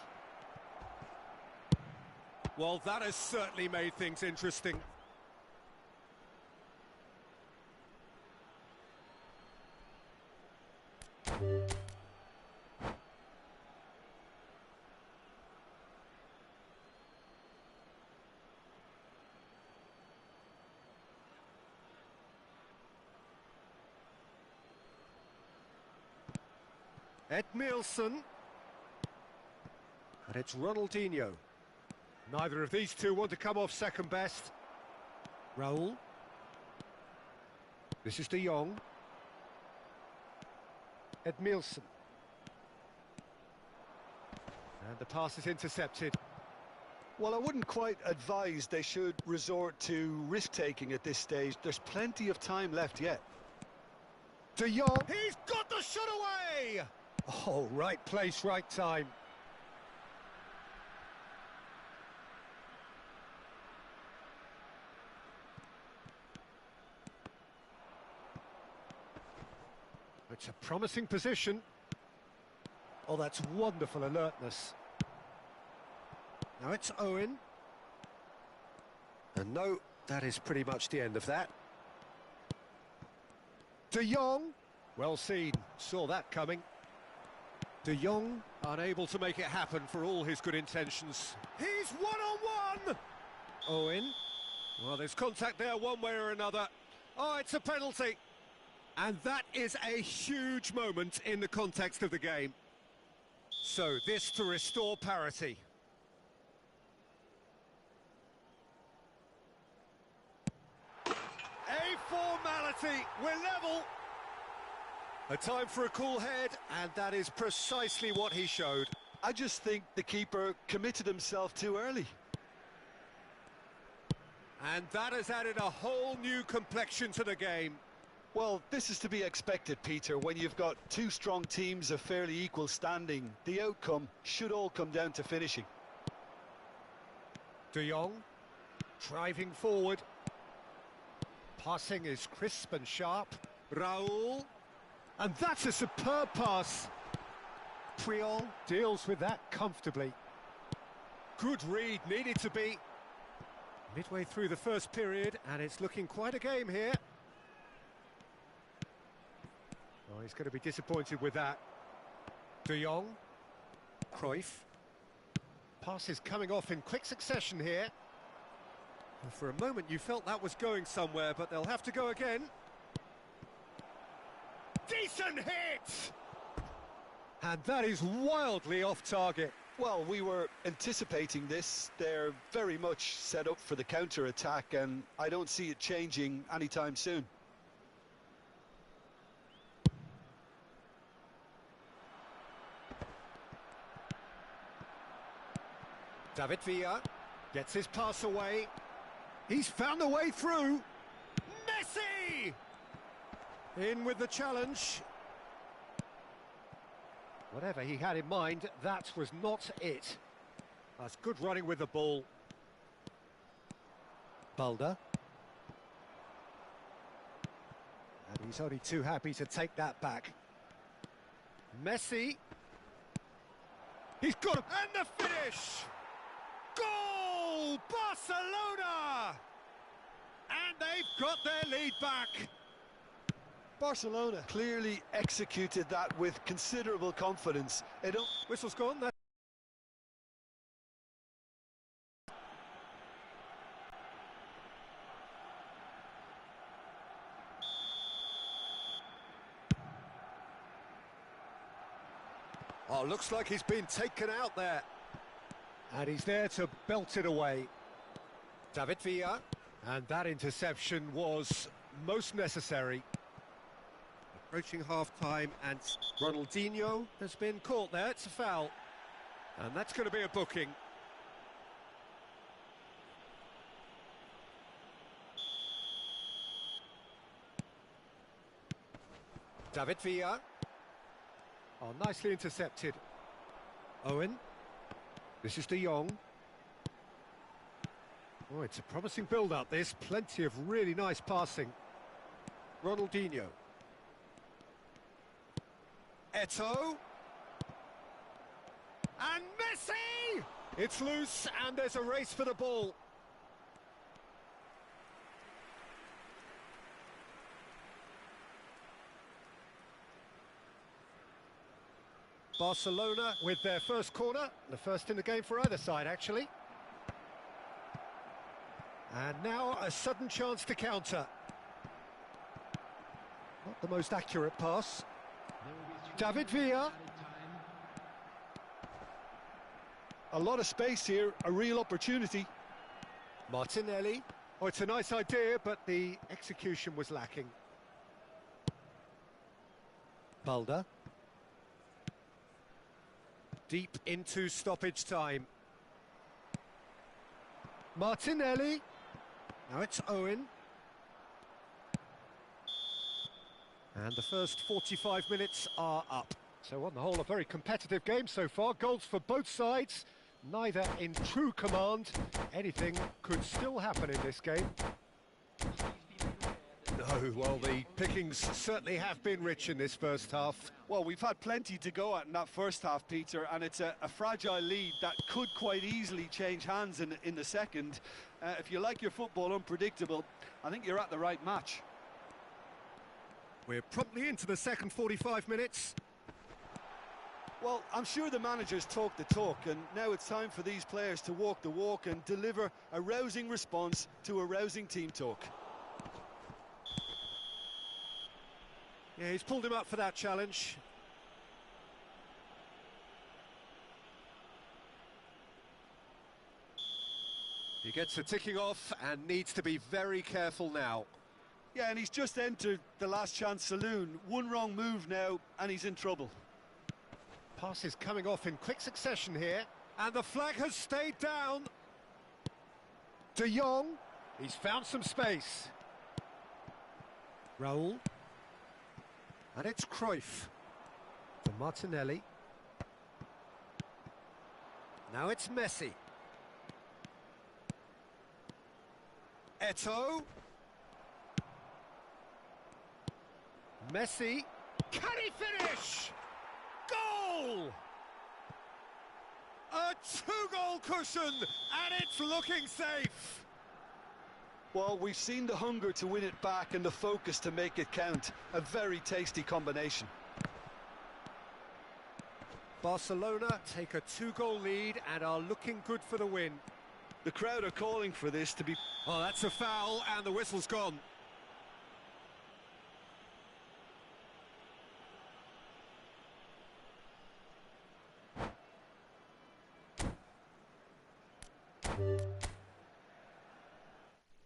Well, that has certainly made things interesting. Edmilson. And it's Ronaldinho. Neither of these two want to come off second best. Raul. This is De Jong. Edmilson. And the pass is intercepted. Well, I wouldn't quite advise they should resort to risk-taking at this stage. There's plenty of time left yet. De Jong. He's got the shot away! Oh, right place, right time. It's a promising position. Oh, that's wonderful alertness. Now it's Owen. And no, that is pretty much the end of that. De Jong. Well seen, saw that coming. De Jong unable to make it happen for all his good intentions. He's one-on-one! Owen. Well, there's contact there one way or another. Oh, it's a penalty. And that is a huge moment in the context of the game. So this to restore parity. A formality, we're level. A time for a cool head, and that is precisely what he showed. I just think the keeper committed himself too early. And that has added a whole new complexion to the game. Well, this is to be expected, Peter. When you've got two strong teams of fairly equal standing, the outcome should all come down to finishing. De Jong, driving forward. Passing is crisp and sharp. Raul. And that's a superb pass. Puyol deals with that comfortably. Good read, needed to be. Midway through the first period, and it's looking quite a game here. Oh, he's going to be disappointed with that. De Jong. Cruyff. Passes coming off in quick succession here. And for a moment you felt that was going somewhere, but they'll have to go again. Decent hit! And that is wildly off target. Well, we were anticipating this. They're very much set up for the counter-attack, and I don't see it changing anytime soon. David Villa gets his pass away. He's found a way through. Messi! In with the challenge. Whatever he had in mind, that was not it. That's good running with the ball. Balder. And he's only too happy to take that back. Messi. He's got it. And the finish! Goal! Barcelona! And they've got their lead back. Barcelona clearly executed that with considerable confidence. Whistle's gone. Oh, looks like he's been taken out there. And he's there to belt it away. David Villa. And that interception was most necessary. Approaching half-time, and Ronaldinho has been caught there. It's a foul. And that's going to be a booking. David Villa. Oh, nicely intercepted. Owen. This is De Jong. Oh, it's a promising build-up, this. Plenty of really nice passing. Ronaldinho. Eto'o. And Messi! It's loose, and there's a race for the ball. Barcelona with their first corner, the first in the game for either side, actually. And now a sudden chance to counter. Not the most accurate pass. David Villa. A lot of space here, a real opportunity. Martinelli. Oh, it's a nice idea, but the execution was lacking. Balda. Deep into stoppage time. Martinelli. Now it's Owen. And the first 45 minutes are up. So on the whole, a very competitive game so far. Goals for both sides, neither in true command. Anything could still happen in this game. No, well, the pickings certainly have been rich in this first half. Well, we've had plenty to go at in that first half, Peter, and it's a fragile lead that could quite easily change hands in the second. If you like your football unpredictable, I think you're at the right match. We're promptly into the second 45 minutes. Well, I'm sure the managers talk the talk, and now it's time for these players to walk the walk and deliver a rousing response to a rousing team talk. Yeah, he's pulled him up for that challenge. He gets the ticking off and needs to be very careful now. Yeah, and he's just entered the last chance saloon. One wrong move now, and he's in trouble. Pass is coming off in quick succession here, and the flag has stayed down. De Jong, he's found some space. Raul. And it's Cruyff for Martinelli. Now it's Messi. Eto'o. Messi. Can he finish? Goal! A two-goal cushion, and it's looking safe. Well, we've seen the hunger to win it back and the focus to make it count. A very tasty combination. Barcelona take a two-goal lead and are looking good for the win. The crowd are calling for this to be... Oh, that's a foul, and the whistle's gone.